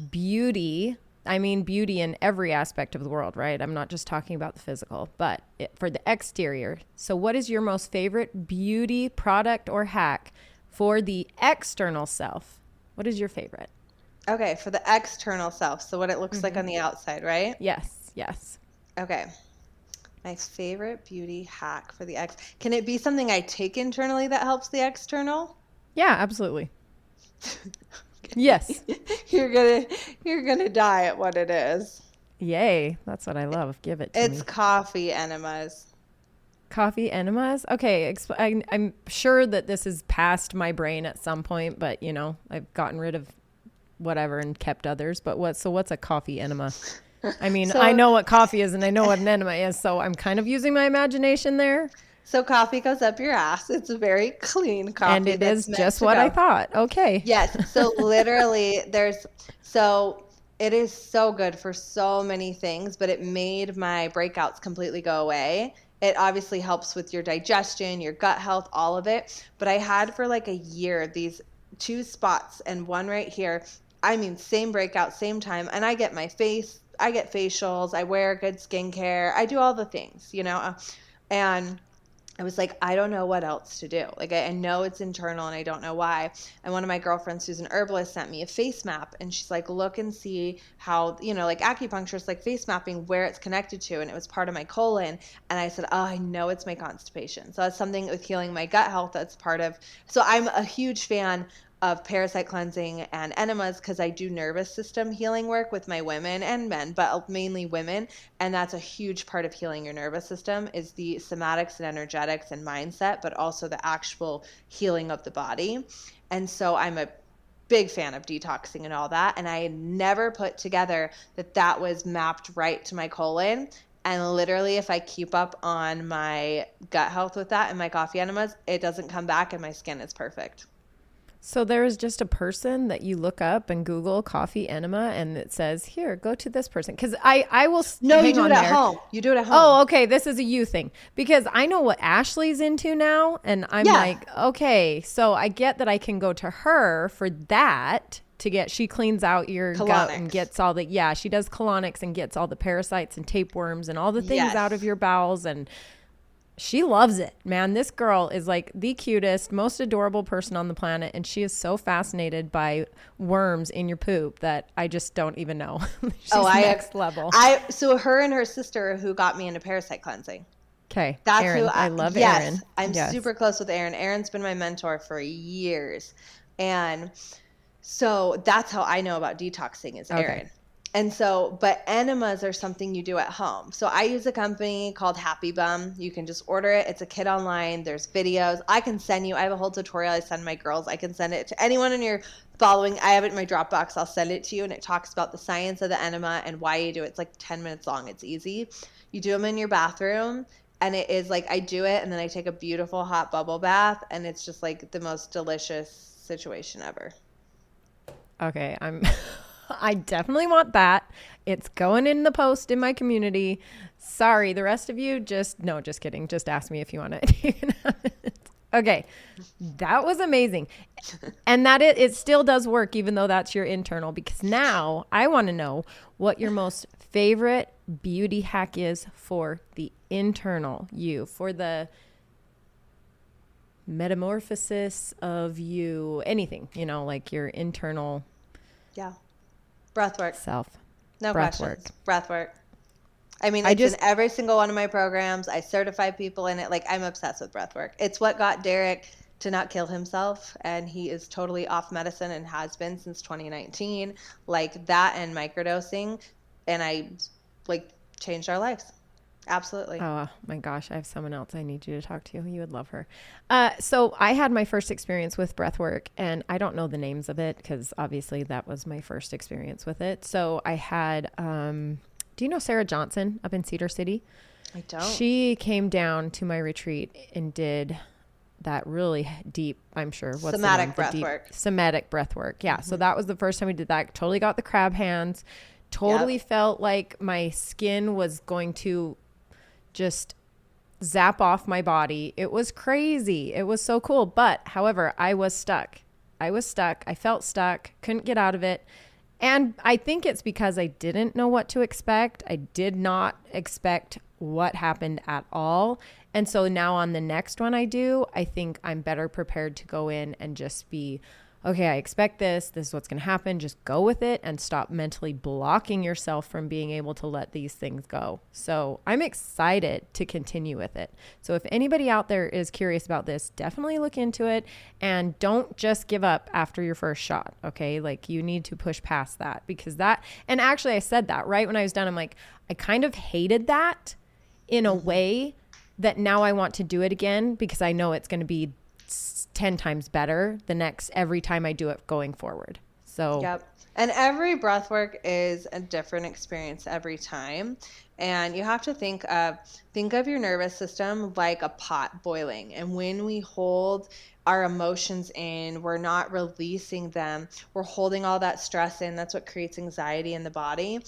beauty? I mean, beauty in every aspect of the world, right? I'm not just talking about the physical, but for the exterior. So what is your most favorite beauty product or hack for the external self? What is your favorite? Okay, for the external self. So what it looks like on the outside, right? Yes. Okay. My favorite beauty hack for the Can it be something I take internally that helps the external? Yeah, absolutely. Yes. You're gonna die at what it is. Yay. That's what I love. Give it to me. It's coffee enemas. Coffee enemas? Okay. I'm sure that this is past my brain at some point, but I've gotten rid of whatever and kept others. But what's a coffee enema? I mean, I know what coffee is and I know what an enema is, so I'm kind of using my imagination there. So coffee goes up your ass. It's a very clean coffee. And it is just what I thought. Okay. Yes. So literally it is so good for so many things, but it made my breakouts completely go away. It obviously helps with your digestion, your gut health, all of it. But I had for like a year these 2 spots and one right here. I mean, same breakout, same time. And I get facials. I wear good skincare. I do all the things, and I was like, I don't know what else to do. Like, I know it's internal and I don't know why. And one of my girlfriends who's an herbalist sent me a face map, and she's like, look and see how, like acupuncturist, like face mapping where it's connected to. And it was part of my colon. And I said, oh, I know it's my constipation. So that's something with healing my gut health that's part of. So I'm a huge fan of parasite cleansing and enemas, because I do nervous system healing work with my women and men, but mainly women. And that's a huge part of healing your nervous system, is the somatics and energetics and mindset, but also the actual healing of the body. And so I'm a big fan of detoxing and all that. And I never put together that was mapped right to my colon. And literally, if I keep up on my gut health with that and my coffee enemas, it doesn't come back and my skin is perfect. So there is just a person that you look up and Google coffee enema, and it says, here, go to this person. Because I will. No, you do it at home. You do it at home. Oh, okay. This is a you thing. Because I know what Ashley's into now. And I'm like, okay, so I get that I can go to her for that to get, she cleans out your gut and gets all the, she does colonics and gets all the parasites and tapeworms and all the things out of your bowels. And she loves it, man. This girl is like the cutest, most adorable person on the planet. And she is so fascinated by worms in your poop that I just don't even know. She's next level. So her and her sister who got me into parasite cleansing. Okay. That's Erin. who I love Erin. I'm super close with Erin. Erin's been my mentor for years. And so that's how I know about detoxing, is Erin. Okay. And so, but enemas are something you do at home. So I use a company called Happy Bum. You can just order it. It's a kit online. There's videos. I can send you. I have a whole tutorial I send my girls. I can send it to anyone in your following. I have it in my Dropbox. I'll send it to you. And it talks about the science of the enema and why you do it. It's like 10 minutes long. It's easy. You do them in your bathroom. And it is like, I do it and then I take a beautiful hot bubble bath. And it's just like the most delicious situation ever. Okay, I definitely want that. It's going in the post in my community. Sorry, the rest of you just kidding. Just ask me if you want it. Okay, that was amazing. And that it still does work, even though that's your internal, because now I want to know what your most favorite beauty hack is for the internal you, for the metamorphosis of you, anything, like your internal breath work self. No questions. Breath work. I mean, it's in every single one of my programs. I certify people in it. Like, I'm obsessed with breath work. It's what got Derek to not kill himself, and he is totally off medicine and has been since 2019. Like that and microdosing, and I changed our lives. Absolutely. Oh my gosh, I have someone else I need you to talk to. You would love her. So I had my first experience with breath work, and I don't know the names of it because obviously that was my first experience with it. So I had, do you know Sarah Johnson up in Cedar City? I don't. She came down to my retreat and did that really deep, I'm sure. Somatic breath work. Somatic breath work. Yeah. Mm-hmm. So that was the first time we did that. Totally got the crab hands. Totally felt like my skin was going to just zap off my body. It was crazy. It was so cool. But however, I was stuck. I felt stuck. Couldn't get out of it. And I think it's because I didn't know what to expect. I did not expect what happened at all. And so now on the next one I do, I think I'm better prepared to go in and just be, okay, I expect this. This is what's going to happen. Just go with it and stop mentally blocking yourself from being able to let these things go. So I'm excited to continue with it. So if anybody out there is curious about this, definitely look into it and don't just give up after your first shot. Okay. Like, you need to push past that, because and actually I said that right when I was done. I'm like, I kind of hated that in a way that now I want to do it again, because I know it's going to be 10 times better every time I do it going forward. So yep. And every breath work is a different experience every time. And you have to think of your nervous system like a pot boiling. And when we hold our emotions in, we're not releasing them. We're holding all that stress in. That's what creates anxiety in the body.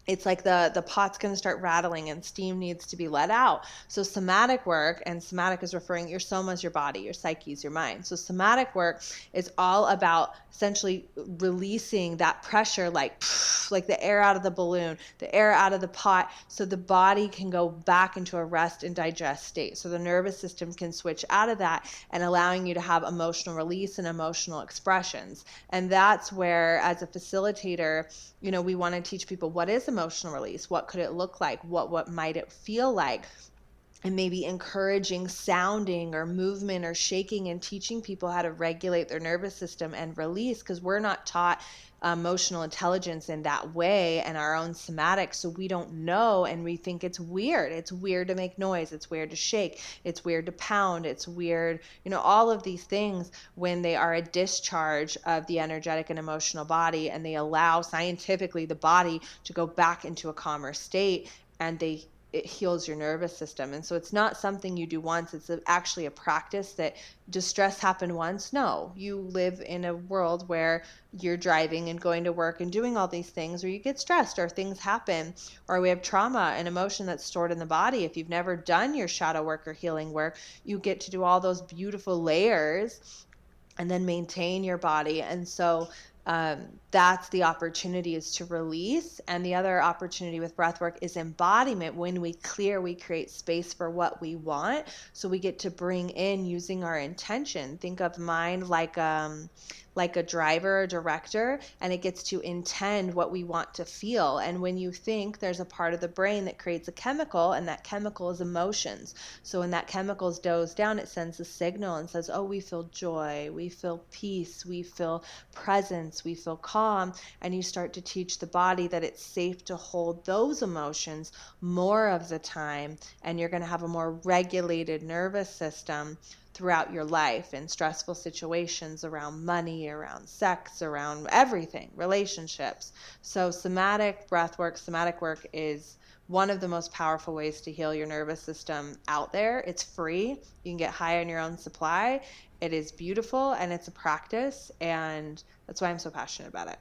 It's like the pot's going to start rattling and steam needs to be let out. So somatic work, and somatic is referring, your soma is your body, your psyche is your mind. So somatic work is all about essentially releasing that pressure, like the air out of the balloon, the air out of the pot, so the body can go back into a rest and digest state. So the nervous system can switch out of that, and allowing you to have emotional release and emotional expressions. And that's where, as a facilitator, we want to teach people, what is emotional release? What could it look like? What might it feel like? and maybe encouraging sounding or movement or shaking and teaching people how to regulate their nervous system and release, because we're not taught emotional intelligence in that way and our own somatic, so we don't know, and we think it's weird. It's weird to make noise. It's weird to shake. It's weird to pound. It's weird, all of these things, when they are a discharge of the energetic and emotional body, and they allow scientifically the body to go back into a calmer state, and it heals your nervous system. And so it's not something you do once. It's actually a practice that, does stress happen once? No. You live in a world where you're driving and going to work and doing all these things, or you get stressed, or things happen, or we have trauma and emotion that's stored in the body. If you've never done your shadow work or healing work, you get to do all those beautiful layers and then maintain your body. And so that's the opportunity, is to release. And the other opportunity with breath work is embodiment. When we clear, we create space for what we want. So we get to bring in, using our intention. Think of mind like a driver or director, and it gets to intend what we want to feel. And when you think, there's a part of the brain that creates a chemical, and that chemical is emotions. So when that chemical is dosed down, it sends a signal and says, oh, we feel joy, we feel peace, we feel presence, we feel calm. And you start to teach the body that it's safe to hold those emotions more of the time, and you're going to have a more regulated nervous system throughout your life, in stressful situations, around money, around sex, around everything, relationships. So somatic work is one of the most powerful ways to heal your nervous system out there. It's free. You can get high on your own supply. It is beautiful, and it's a practice, and that's why I'm so passionate about it.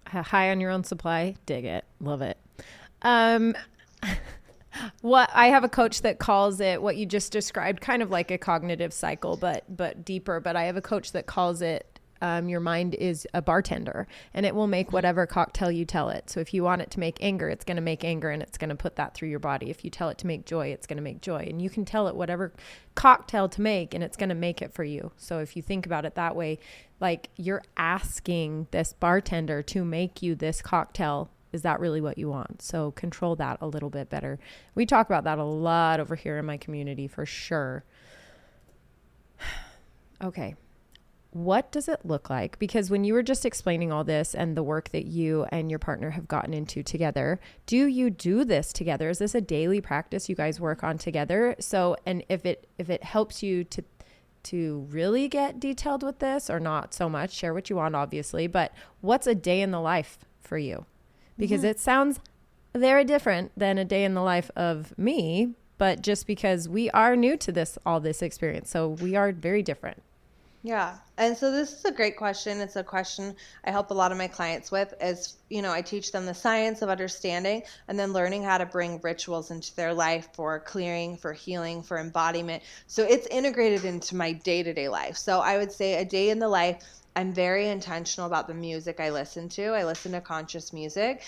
High on your own supply. Dig it. Love it. What I have a coach that calls it, what you just described, kind of like a cognitive cycle, but deeper. But I have a coach that calls it, your mind is a bartender, and it will make whatever cocktail you tell it. So if you want it to make anger, it's going to make anger, and it's going to put that through your body. If you tell it to make joy, it's going to make joy, and you can tell it whatever cocktail to make, and it's going to make it for you. So if you think about it that way, like, you're asking this bartender to make you this cocktail. Is that really what you want? So control that a little bit better. We talk about that a lot over here in my community, for sure. Okay. What does it look like? Because when you were just explaining all this and the work that you and your partner have gotten into together, do you do this together? Is this a daily practice you guys work on together? So, and if it helps you to really get detailed with this, or not so much, share what you want, obviously, but what's a day in the life for you? Because it sounds very different than a day in the life of me, but just because we are new to all this experience. So we are very different. Yeah. And so this is a great question. It's a question I help a lot of my clients with, is, I teach them the science of understanding, and then learning how to bring rituals into their life for clearing, for healing, for embodiment. So it's integrated into my day-to-day life. So I would say a day in the life, I'm very intentional about the music I listen to. I listen to conscious music.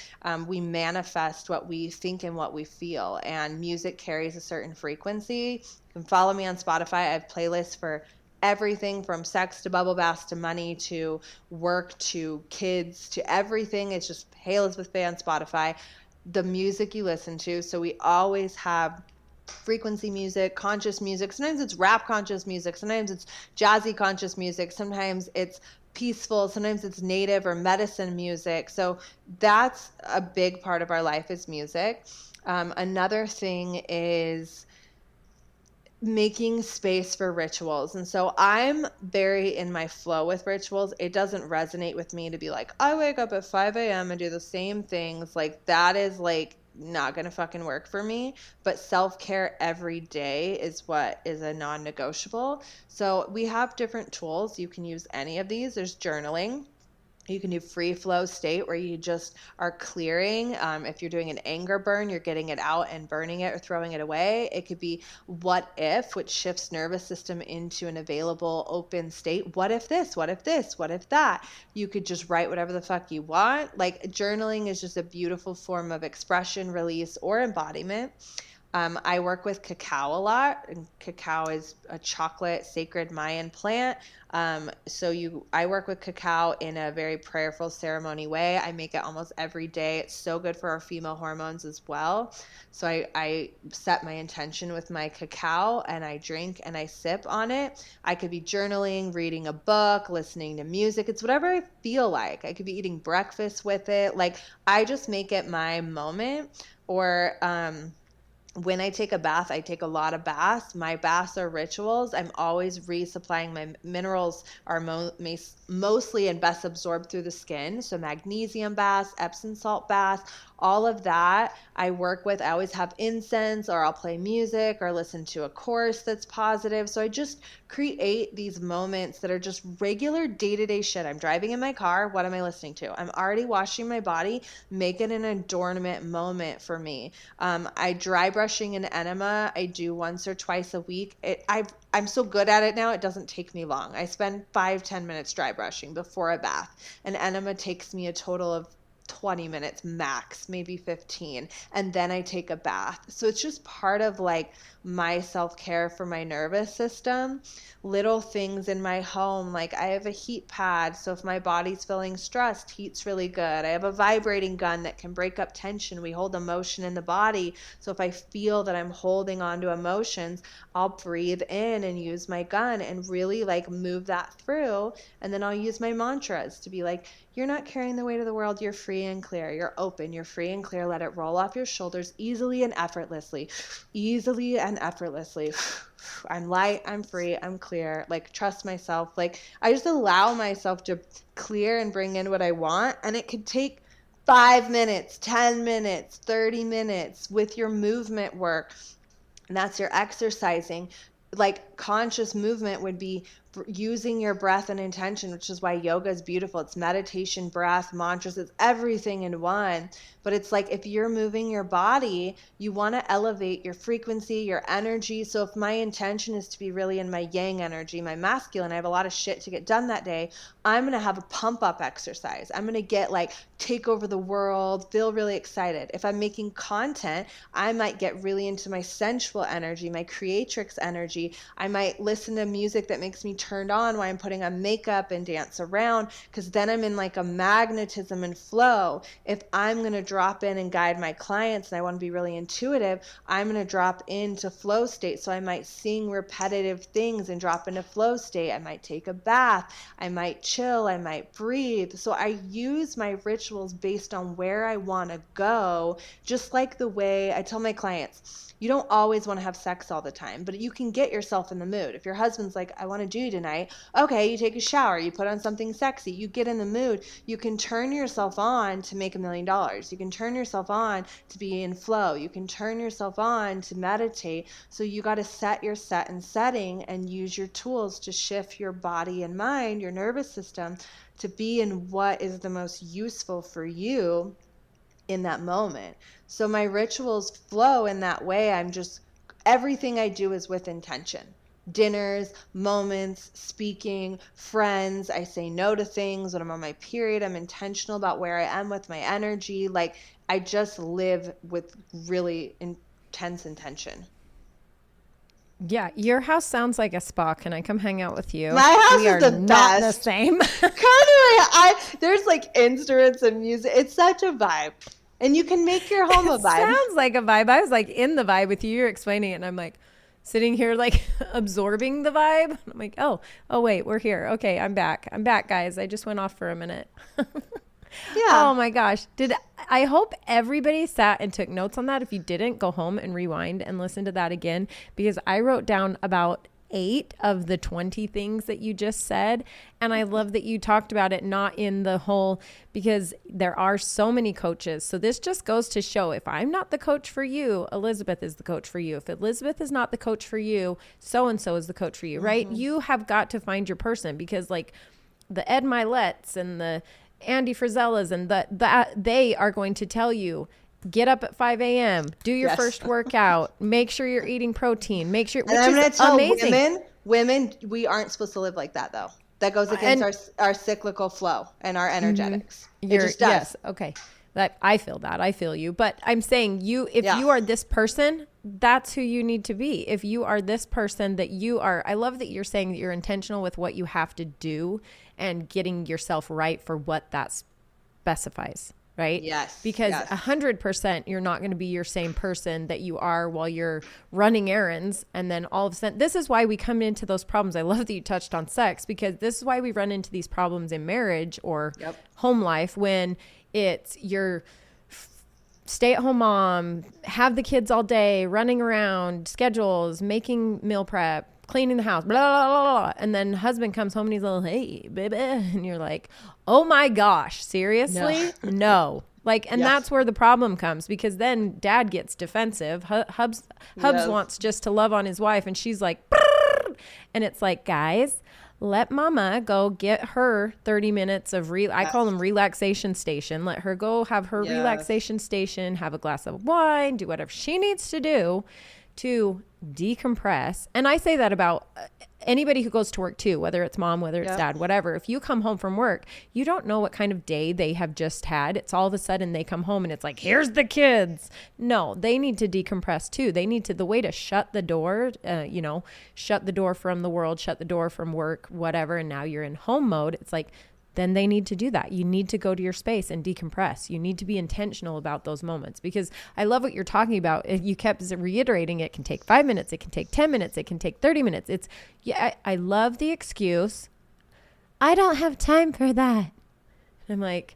We manifest what we think and what we feel, and music carries a certain frequency. You can follow me on Spotify. I have playlists for everything from sex to bubble baths to money to work to kids to everything. It's just, hey, Elizabeth Faye on Spotify. The music you listen to. So we always have frequency music, conscious music. Sometimes it's rap conscious music. Sometimes it's jazzy conscious music. Sometimes it's peaceful. Sometimes it's native or medicine music. So that's a big part of our life, is music. Another thing is making space for rituals. And so I'm very in my flow with rituals. It doesn't resonate with me to be like, I wake up at 5 a.m. and do the same things. Like, that is like not gonna fucking work for me. But self-care every day is what is a non-negotiable. So we have different tools. You can use any of these. There's journaling. You can do free flow state, where you just are clearing. If you're doing an anger burn, you're getting it out and burning it or throwing it away. It could be what if, which shifts nervous system into an available open state. What if this? What if this? What if that? You could just write whatever the fuck you want. Like, journaling is just a beautiful form of expression, release, or embodiment. I work with cacao a lot, and cacao is a chocolate sacred Mayan plant. I work with cacao in a very prayerful ceremony way. I make it almost every day. It's so good for our female hormones as well. So I set my intention with my cacao, and I drink and I sip on it. I could be journaling, reading a book, listening to music. It's whatever I feel like. I could be eating breakfast with it. Like, I just make it my moment. Or when I take a bath, I take a lot of baths. My baths are rituals. I'm always resupplying. My minerals are mostly and best absorbed through the skin. So magnesium baths, Epsom salt baths, all of that I work with. I always have incense, or I'll play music or listen to a course that's positive. So I just create these moments that are just regular day-to-day shit. I'm driving in my car. What am I listening to? I'm already washing my body. Make it an adornment moment for me. I dry brushing an enema. I do once or twice a week. I'm so good at it now, it doesn't take me long. I spend 5-10 minutes dry brushing before a bath. An enema takes me a total of 20 minutes max, maybe 15, and then I take a bath. So it's just part of like my self-care for my nervous system. Little things in my home, like I have a heat pad, so if my body's feeling stressed, heat's really good. I have a vibrating gun that can break up tension. We hold emotion in the body, so if I feel that I'm holding on to emotions, I'll breathe in and use my gun and really like move that through. And then I'll use my mantras to be like, you're not carrying the weight of the world. You're free and clear. You're open. You're free and clear. Let it roll off your shoulders easily and effortlessly. Easily and effortlessly. I'm light. I'm free. I'm clear. Like, trust myself. Like, I just allow myself to clear and bring in what I want. And it could take 5 minutes, 10 minutes, 30 minutes with your movement work. And that's your exercising. Like, conscious movement would be using your breath and intention, which is why yoga is beautiful. It's meditation, breath, mantras, it's everything in one. But it's like, if you're moving your body, you want to elevate your frequency, your energy. So if my intention is to be really in my yang energy, my masculine, I have a lot of shit to get done that day, I'm going to have a pump up exercise. I'm going to get like, take over the world, feel really excited. If I'm making content, I might get really into my sensual energy, my creatrix energy. I might listen to music that makes me turned on while I'm putting on makeup and dance around, because then I'm in like a magnetism and flow. If I'm going to drop in and guide my clients and I want to be really intuitive, I'm going to drop into flow state. So I might sing repetitive things and drop into flow state. I might take a bath. I might chill. I might breathe. So I use my rituals based on where I want to go, just like the way I tell my clients, you don't always want to have sex all the time, but you can get yourself in the mood. If your husband's like, I want to do tonight, okay, you take a shower, you put on something sexy, you get in the mood, you can turn yourself on to make $1 million. You can turn yourself on to be in flow. You can turn yourself on to meditate. So you got to set your set and setting and use your tools to shift your body and mind, your nervous system, to be in what is the most useful for you in that moment. So my rituals flow in that way. Everything I do is with intention. Dinners, moments, speaking, friends. I say no to things. When I'm on my period, I'm intentional about where I am with my energy. Like, I just live with really intense intention. Yeah, your house sounds like a spa. Can I come hang out with you? My house we is are the not best. the same. There's like instruments and music. It's such a vibe. And you can make your home a vibe. Sounds like a vibe. I was like in the vibe with you. You're explaining it, and I'm like sitting here like absorbing the vibe. I'm like, oh wait, we're here. Okay, I'm back, guys. I just went off for a minute. Yeah. Oh my gosh. I hope everybody sat and took notes on that. If you didn't, go home and rewind and listen to that again, because I wrote down about 8 of the 20 things that you just said. And I love that you talked about it, not in the whole, because there are so many coaches. So this just goes to show, if I'm not the coach for you, Elizabeth is the coach for you. If Elizabeth is not the coach for you, so-and-so is the coach for you, right? Mm-hmm. You have got to find your person, because like the Ed Milet's and the Andy Frizellas and they are going to tell you, get up at 5 a.m., do your first workout, make sure you're eating protein, which I'm going to tell amazing. Women, we aren't supposed to live like that though. That goes against our cyclical flow and our energetics. It just does. Yes. Okay. I feel you, but I'm saying if you are this person, that's who you need to be. If you are this person that you are, I love that you're saying that you're intentional with what you have to do and getting yourself right for what that specifies, right? Yes. Because 100% you're not going to be your same person that you are while you're running errands. And then all of a sudden, this is why we come into those problems. I love that you touched on sex, because this is why we run into these problems in marriage or home life, when it's your stay-at-home mom, have the kids all day, running around, schedules, making meal prep, cleaning the house, blah, blah, blah, blah. And then husband comes home and he's like, hey, baby. And you're like, oh my gosh, seriously? No. Like, and that's where the problem comes, because then dad gets defensive. Hubs wants just to love on his wife, and she's like, brrr. And it's like, guys, let mama go get her 30 minutes of I call them relaxation station. Let her go have her relaxation station, have a glass of wine, do whatever she needs to do to decompress. And I say that about anybody who goes to work too, whether it's mom, whether it's dad, whatever. If you come home from work, you don't know what kind of day they have just had. It's all of a sudden they come home and it's like, here's the kids. No, they need to decompress too. They need to, the way to shut the door, shut the door from the world, shut the door from work, whatever. And now you're in home mode. It's like, then they need to do that. You need to go to your space and decompress. You need to be intentional about those moments, because I love what you're talking about. You kept reiterating it can take 5 minutes. It can take 10 minutes. It can take 30 minutes. I love the excuse. I don't have time for that. I'm like,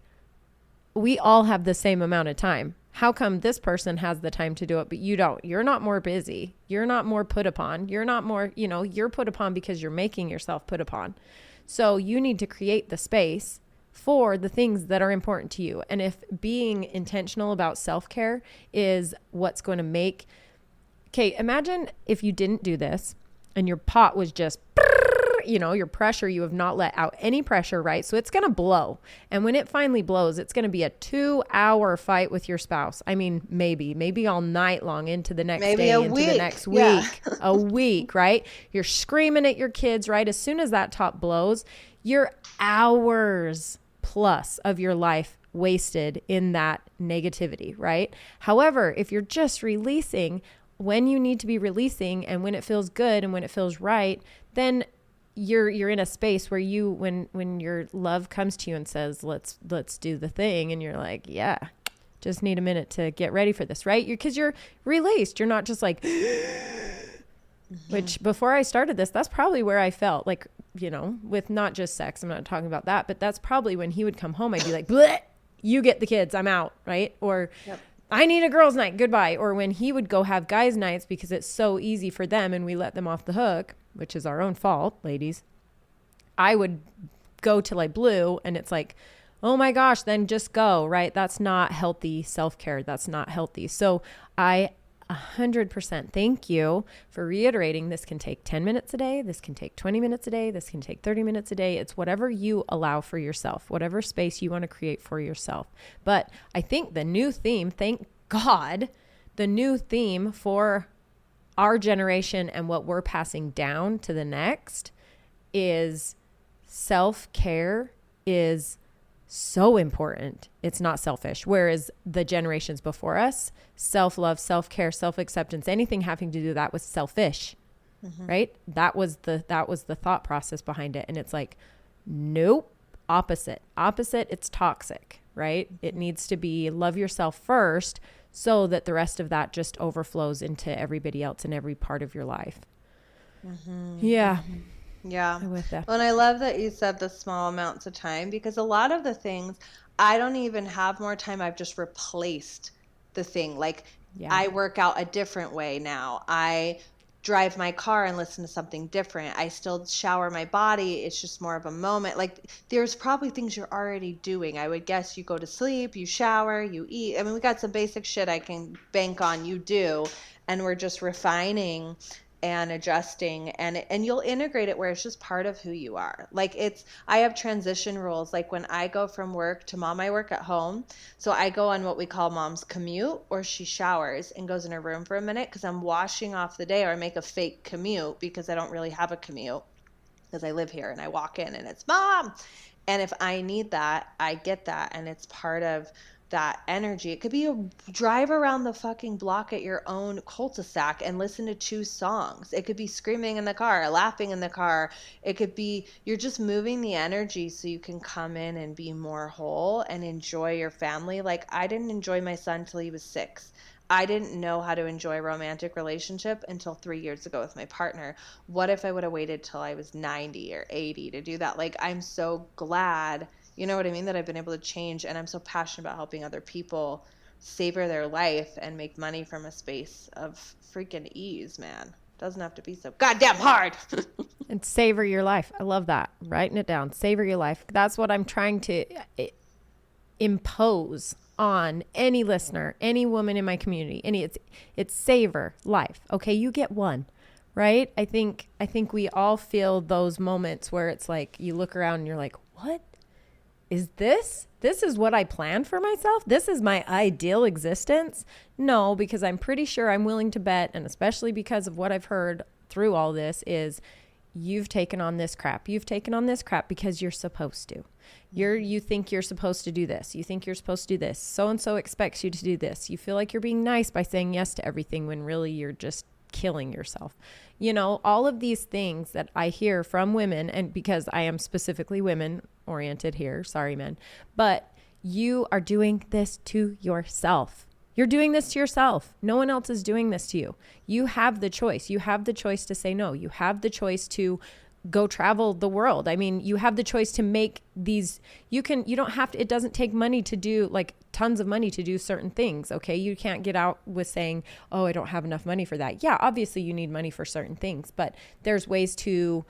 we all have the same amount of time. How come this person has the time to do it, but you don't? You're not more busy. You're not more put upon. You're not more, you're put upon because you're making yourself put upon. So you need to create the space for the things that are important to you. And if being intentional about self-care is what's going to make, imagine if you didn't do this and your pot was just, your pressure, you have not let out any pressure, right? So it's going to blow. And when it finally blows, it's going to be a 2-hour fight with your spouse. I mean, maybe all night long into the next day, into the next week, a week, right? You're screaming at your kids, right? As soon as that top blows, you're hours plus of your life wasted in that negativity, right? However, if you're just releasing when you need to be releasing and when it feels good and when it feels right, then you're in a space where when your love comes to you and says, let's do the thing. And you're like, yeah, just need a minute to get ready for this, right? Because you're released. You're not just like, which before I started this, that's probably where I felt like, with not just sex, I'm not talking about that, but that's probably when he would come home, I'd be like, bleh, you get the kids, I'm out. Right. Or I need a girls' night. Goodbye. Or when he would go have guys' nights because it's so easy for them and we let them off the hook, which is our own fault, ladies. I would go till I blew, and it's like, oh my gosh, then just go, right? That's not healthy self-care. That's not healthy. So I 100% thank you for reiterating this can take 10 minutes a day. This can take 20 minutes a day. This can take 30 minutes a day. It's whatever you allow for yourself, whatever space you want to create for yourself. But I think the new theme, thank God, the new theme for our generation and what we're passing down to the next is self-care is so important. It's not selfish. Whereas the generations before us, self-love, self-care, self-acceptance, anything having to do that was selfish, right? That was the thought process behind it. And it's like, nope, opposite, it's toxic, right? It needs to be love yourself first, so that the rest of that just overflows into everybody else in every part of your life. Yeah. Yeah. I'm with that. Well, and I love that you said the small amounts of time, because a lot of the things, I don't even have more time. I've just replaced the thing. Like I work out a different way now. I drive my car and listen to something different. I still shower my body. It's just more of a moment. Like there's probably things you're already doing. I would guess you go to sleep, you shower, you eat. I mean, we got some basic shit I can bank on you do, and we're just refining and adjusting, and you'll integrate it where it's just part of who you are. Like I have transition rules. Like when I go from work to mom, I work at home. So I go on what we call mom's commute, or she showers and goes in her room for a minute because I'm washing off the day, or I make a fake commute because I don't really have a commute because I live here, and I walk in and it's mom. And if I need that, I get that. And it's part of that energy. It could be a drive around the fucking block at your own cul-de-sac and listen to 2 songs. It could be screaming in the car, laughing in the car. It could be you're just moving the energy so you can come in and be more whole and enjoy your family. Like, I didn't enjoy my son till he was 6. I didn't know how to enjoy a romantic relationship until 3 years ago with my partner. What if I would have waited till I was 90 or 80 to do that? Like, I'm so glad, you know what I mean, that I've been able to change, and I'm so passionate about helping other people savor their life and make money from a space of freaking ease, man. Doesn't have to be so goddamn hard. And savor your life. I love that. Writing it down. Savor your life. That's what I'm trying to impose on any listener, any woman in my community. It's savor life. Okay, you get one, right? I think we all feel those moments where it's like you look around and you're like, what is this? This is what I planned for myself? This is my ideal existence? No, because I'm pretty sure I'm willing to bet, and especially because of what I've heard through all this, is you've taken on this crap. You've taken on this crap because you're supposed to. You think you're supposed to do this. You think you're supposed to do this. So-and-so expects you to do this. You feel like you're being nice by saying yes to everything when really you're just killing yourself. You know, all of these things that I hear from women, and because I am specifically women oriented here, sorry men, but you are doing this to yourself. You're doing this to yourself. No one else is doing this to you. You have the choice. You have the choice to say no. You have the choice to go travel the world. I mean, you have the choice to make these, you don't have to, it doesn't take money to do, like tons of money to do certain things. Okay. You can't get out with saying, oh, I don't have enough money for that. Yeah. Obviously you need money for certain things, but there's ways to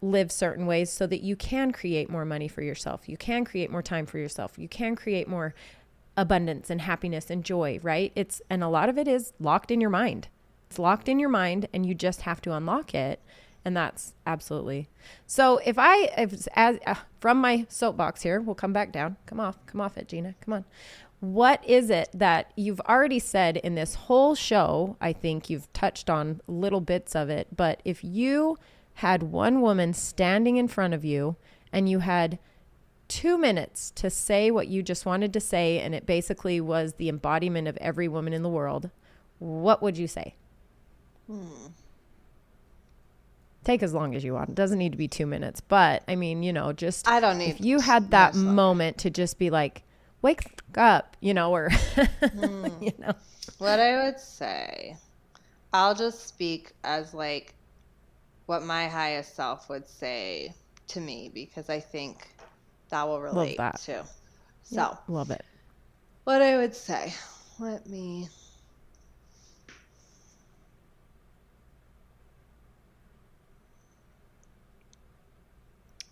live certain ways so that you can create more money for yourself. You can create more time for yourself. You can create more abundance and happiness and joy, right? And a lot of it is locked in your mind. It's locked in your mind and you just have to unlock it. And that's absolutely. So from my soapbox here, we'll come back down. Come off it, Gina. Come on. What is it that you've already said in this whole show? I think you've touched on little bits of it, but if you had one woman standing in front of you and you had 2 minutes to say what you just wanted to say, and it basically was the embodiment of every woman in the world, what would you say? Take as long as you want. It doesn't need to be 2 minutes, but I mean, just I don't need if you had that moment to just be like, wake up, or What I would say, I'll just speak as like what my highest self would say to me, because I think that will relate too. So yeah, love it. What I would say,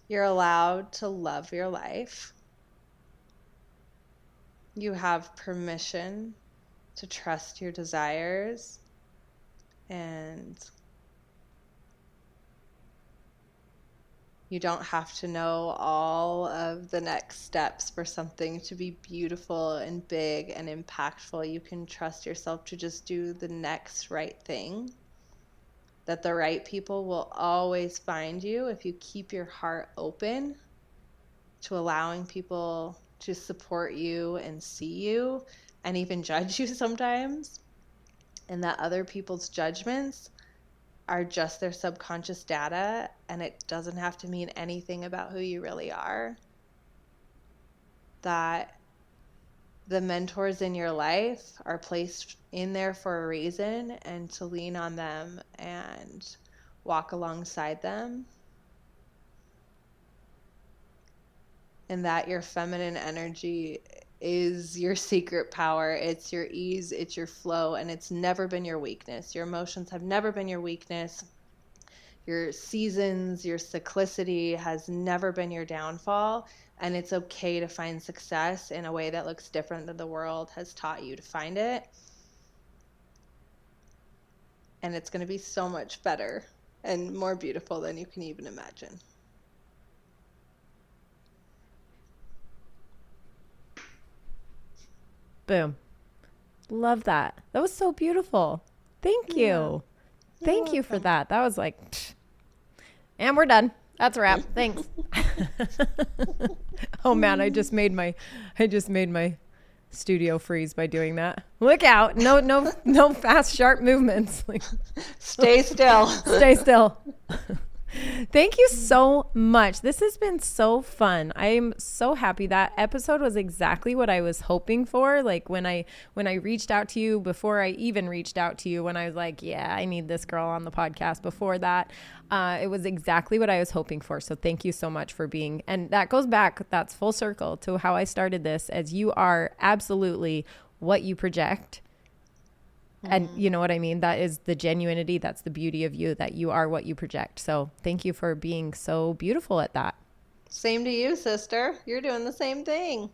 you're allowed to love your life. You have permission to trust your desires, and you don't have to know all of the next steps for something to be beautiful and big and impactful. You can trust yourself to just do the next right thing. That the right people will always find you if you keep your heart open to allowing people to support you and see you and even judge you sometimes. And that other people's judgments are just their subconscious data, and it doesn't have to mean anything about who you really are. That the mentors in your life are placed in there for a reason, and to lean on them and walk alongside them. And that your feminine energy is your secret power. It's your ease, it's your flow, and it's never been your weakness. Your emotions have never been your weakness. Your seasons, your cyclicity has never been your downfall. And it's okay to find success in a way that looks different than the world has taught you to find it. And it's going to be so much better and more beautiful than you can even imagine. Boom. Love that. That was so beautiful. Thank you. Thank you for that. That was like, and we're done. That's a wrap. Thanks. Oh man, I just made my studio freeze by doing that. Look out. No fast, sharp movements. Like, stay still. Stay still. Thank you so much. This has been so fun. I'm so happy. That episode was exactly what I was hoping for. Like when I reached out to you, before I even reached out to you, when I was like, yeah, I need this girl on the podcast, before that, it was exactly what I was hoping for. So thank you so much for being, and that goes back, that's full circle to how I started this, as you are absolutely what you project. And you know what I mean? That is the genuinity. That's the beauty of you, that you are what you project. So thank you for being so beautiful at that. Same to you, sister. You're doing the same thing.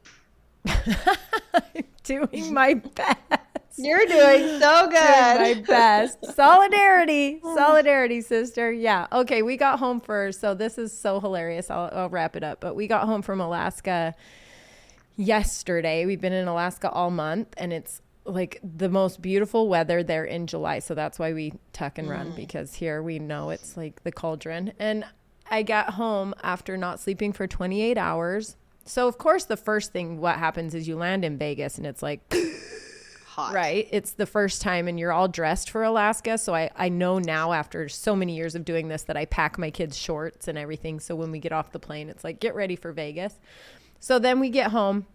I'm doing my best. You're doing so good. Doing my best. Solidarity, sister. Yeah. Okay. We got home first. So this is so hilarious. I'll wrap it up. But we got home from Alaska yesterday. We've been in Alaska all month, and it's like the most beautiful weather there in July. So that's why we tuck and run, because here we know it's like the cauldron. And I got home after not sleeping for 28 hours. So of course the first thing what happens is you land in Vegas and it's like hot. Right. It's the first time and you're all dressed for Alaska. So I know now after so many years of doing this that I pack my kids' shorts and everything. So when we get off the plane, it's like, get ready for Vegas. So then we get home.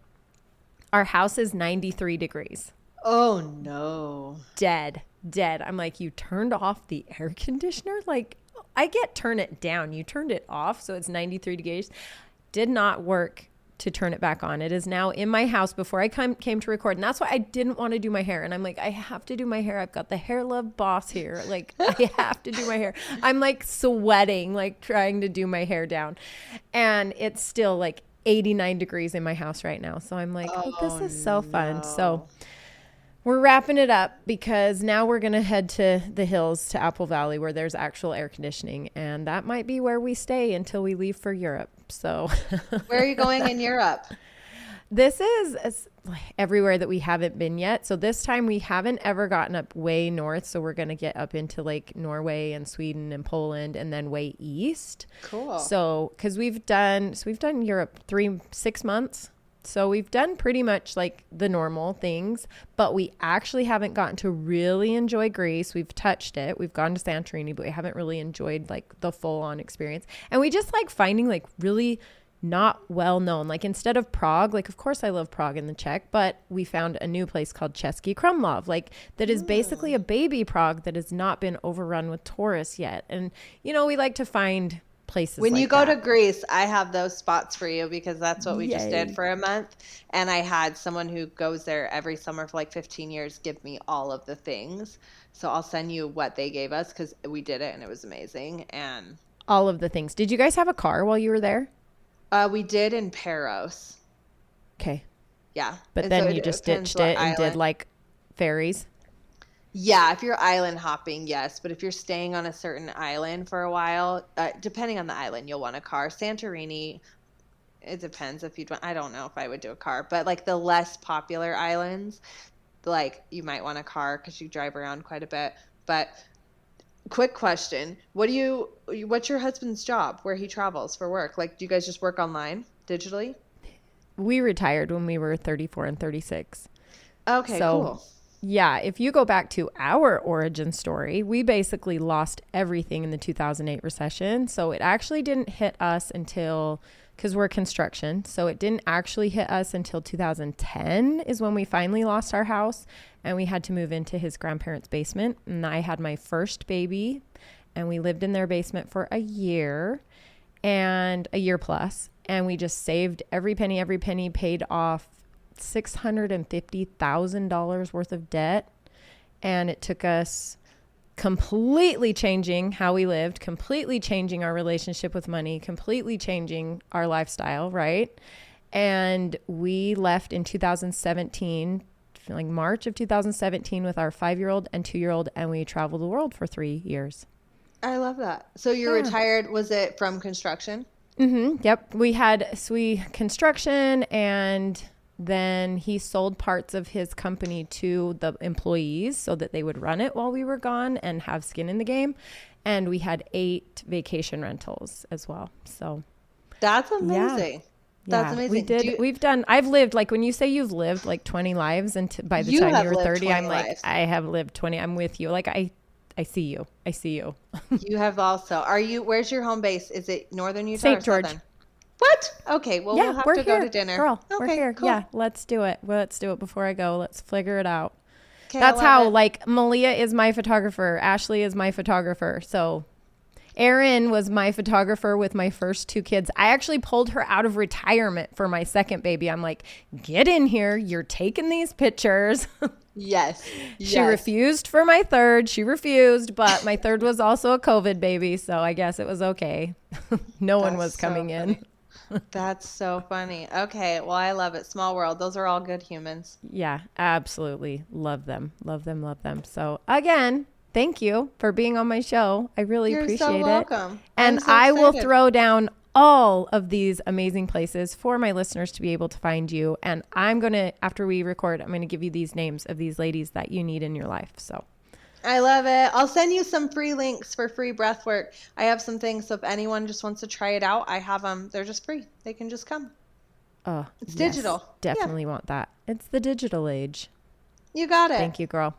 Our house is 93 degrees. Oh no. Dead. I'm like, you turned off the air conditioner? Like, I get turn it down. You turned it off. So it's 93 degrees. Did not work to turn it back on. It is now in my house before I came to record. And that's why I didn't want to do my hair. And I'm like, I have to do my hair. I've got the HairLove boss here. Like, I have to do my hair. I'm like sweating, like trying to do my hair down. And it's still like 89 degrees in my house right now. So I'm like, oh this is so fun. So we're wrapping it up because now we're going to head to the hills, to Apple Valley, where there's actual air conditioning. And that might be where we stay until we leave for Europe. So where are you going in Europe? This is everywhere that we haven't been yet. So this time we haven't ever gotten up way north. So we're going to get up into like Norway and Sweden and Poland and then way east. Cool. So because we've done Europe 6 months. So we've done pretty much like the normal things, but we actually haven't gotten to really enjoy Greece. We've touched it. We've gone to Santorini, but we haven't really enjoyed like the full on experience. And we just like finding like really not well known. Like instead of Prague, like of course I love Prague in the Czech, but we found a new place called Český Krumlov, like that is basically a baby Prague that has not been overrun with tourists yet. And you know, we like to find places when like you go that. to Greece, I have those spots for you because that's what we just did for a month. And I had someone who goes there every summer for like 15 years give me all of the things. So I'll send you what they gave us because we did it and it was amazing. And all of the things. Did you guys have a car while you were there? We did in Paros. Okay. Yeah. But and then so you just ditched it and did like ferries? Yeah, if you're island hopping, yes. But if you're staying on a certain island for a while, depending on the island, you'll want a car. Santorini, it depends if you'd want. I don't know if I would do a car. But like the less popular islands, like you might want a car because you drive around quite a bit. But quick question. What's your husband's job where he travels for work? Like, do you guys just work online digitally? We retired when we were 34 and 36. Okay, so, cool. Yeah, if you go back to our origin story, we basically lost everything in the 2008 recession. So it actually didn't hit us until, because we're construction, so it didn't actually hit us until 2010 is when we finally lost our house and we had to move into his grandparents' basement. And I had my first baby and we lived in their basement for a year plus. And we just saved every penny, paid off $650,000 worth of debt. And it took us completely changing how we lived, completely changing our relationship with money, completely changing our lifestyle, right? And we left in 2017, like March of 2017, with our 5-year-old and 2-year-old, and we traveled the world for 3 years. I love that. So you're retired, was it from construction? Mm-hmm. Yep. We had construction, and then he sold parts of his company to the employees so that they would run it while we were gone and have skin in the game. And we had 8 vacation rentals as well. So That's amazing. That's amazing. We did. I've lived, like, when you say you've lived like 20 lives, and by the time you were 30, I'm like, lives. I have lived 20. I'm with you. Like, I see you. I see you. You have also. Where's your home base? Is it Northern Utah St. or George. Southern? What? Okay. Well, we'll have to go to dinner. Girl, okay, we're here. Cool. Yeah, let's do it. Let's do it before I go. Let's figure it out. Okay, that's how, like, Malia is my photographer. Ashley is my photographer. So Erin was my photographer with my first 2 kids. I actually pulled her out of retirement for my second baby. I'm like, get in here. You're taking these pictures. Yes. She refused for my third. She refused, but my third was also a COVID baby. So I guess it was okay. No one was coming in. That's so funny. Okay. Well, I love it. Small world. Those are all good humans. Yeah, absolutely. Love them. Love them. Love them. So again, thank you for being on my show. I really appreciate it. You're so welcome. And I will throw down all of these amazing places for my listeners to be able to find you. And I'm going to, after we record, I'm going to give you these names of these ladies that you need in your life. So I love it. I'll send you some free links for free breath work. I have some things. So if anyone just wants to try it out, I have them. They're just free. They can just come. Oh, it's digital. Definitely want that. It's the digital age. You got it. Thank you, girl.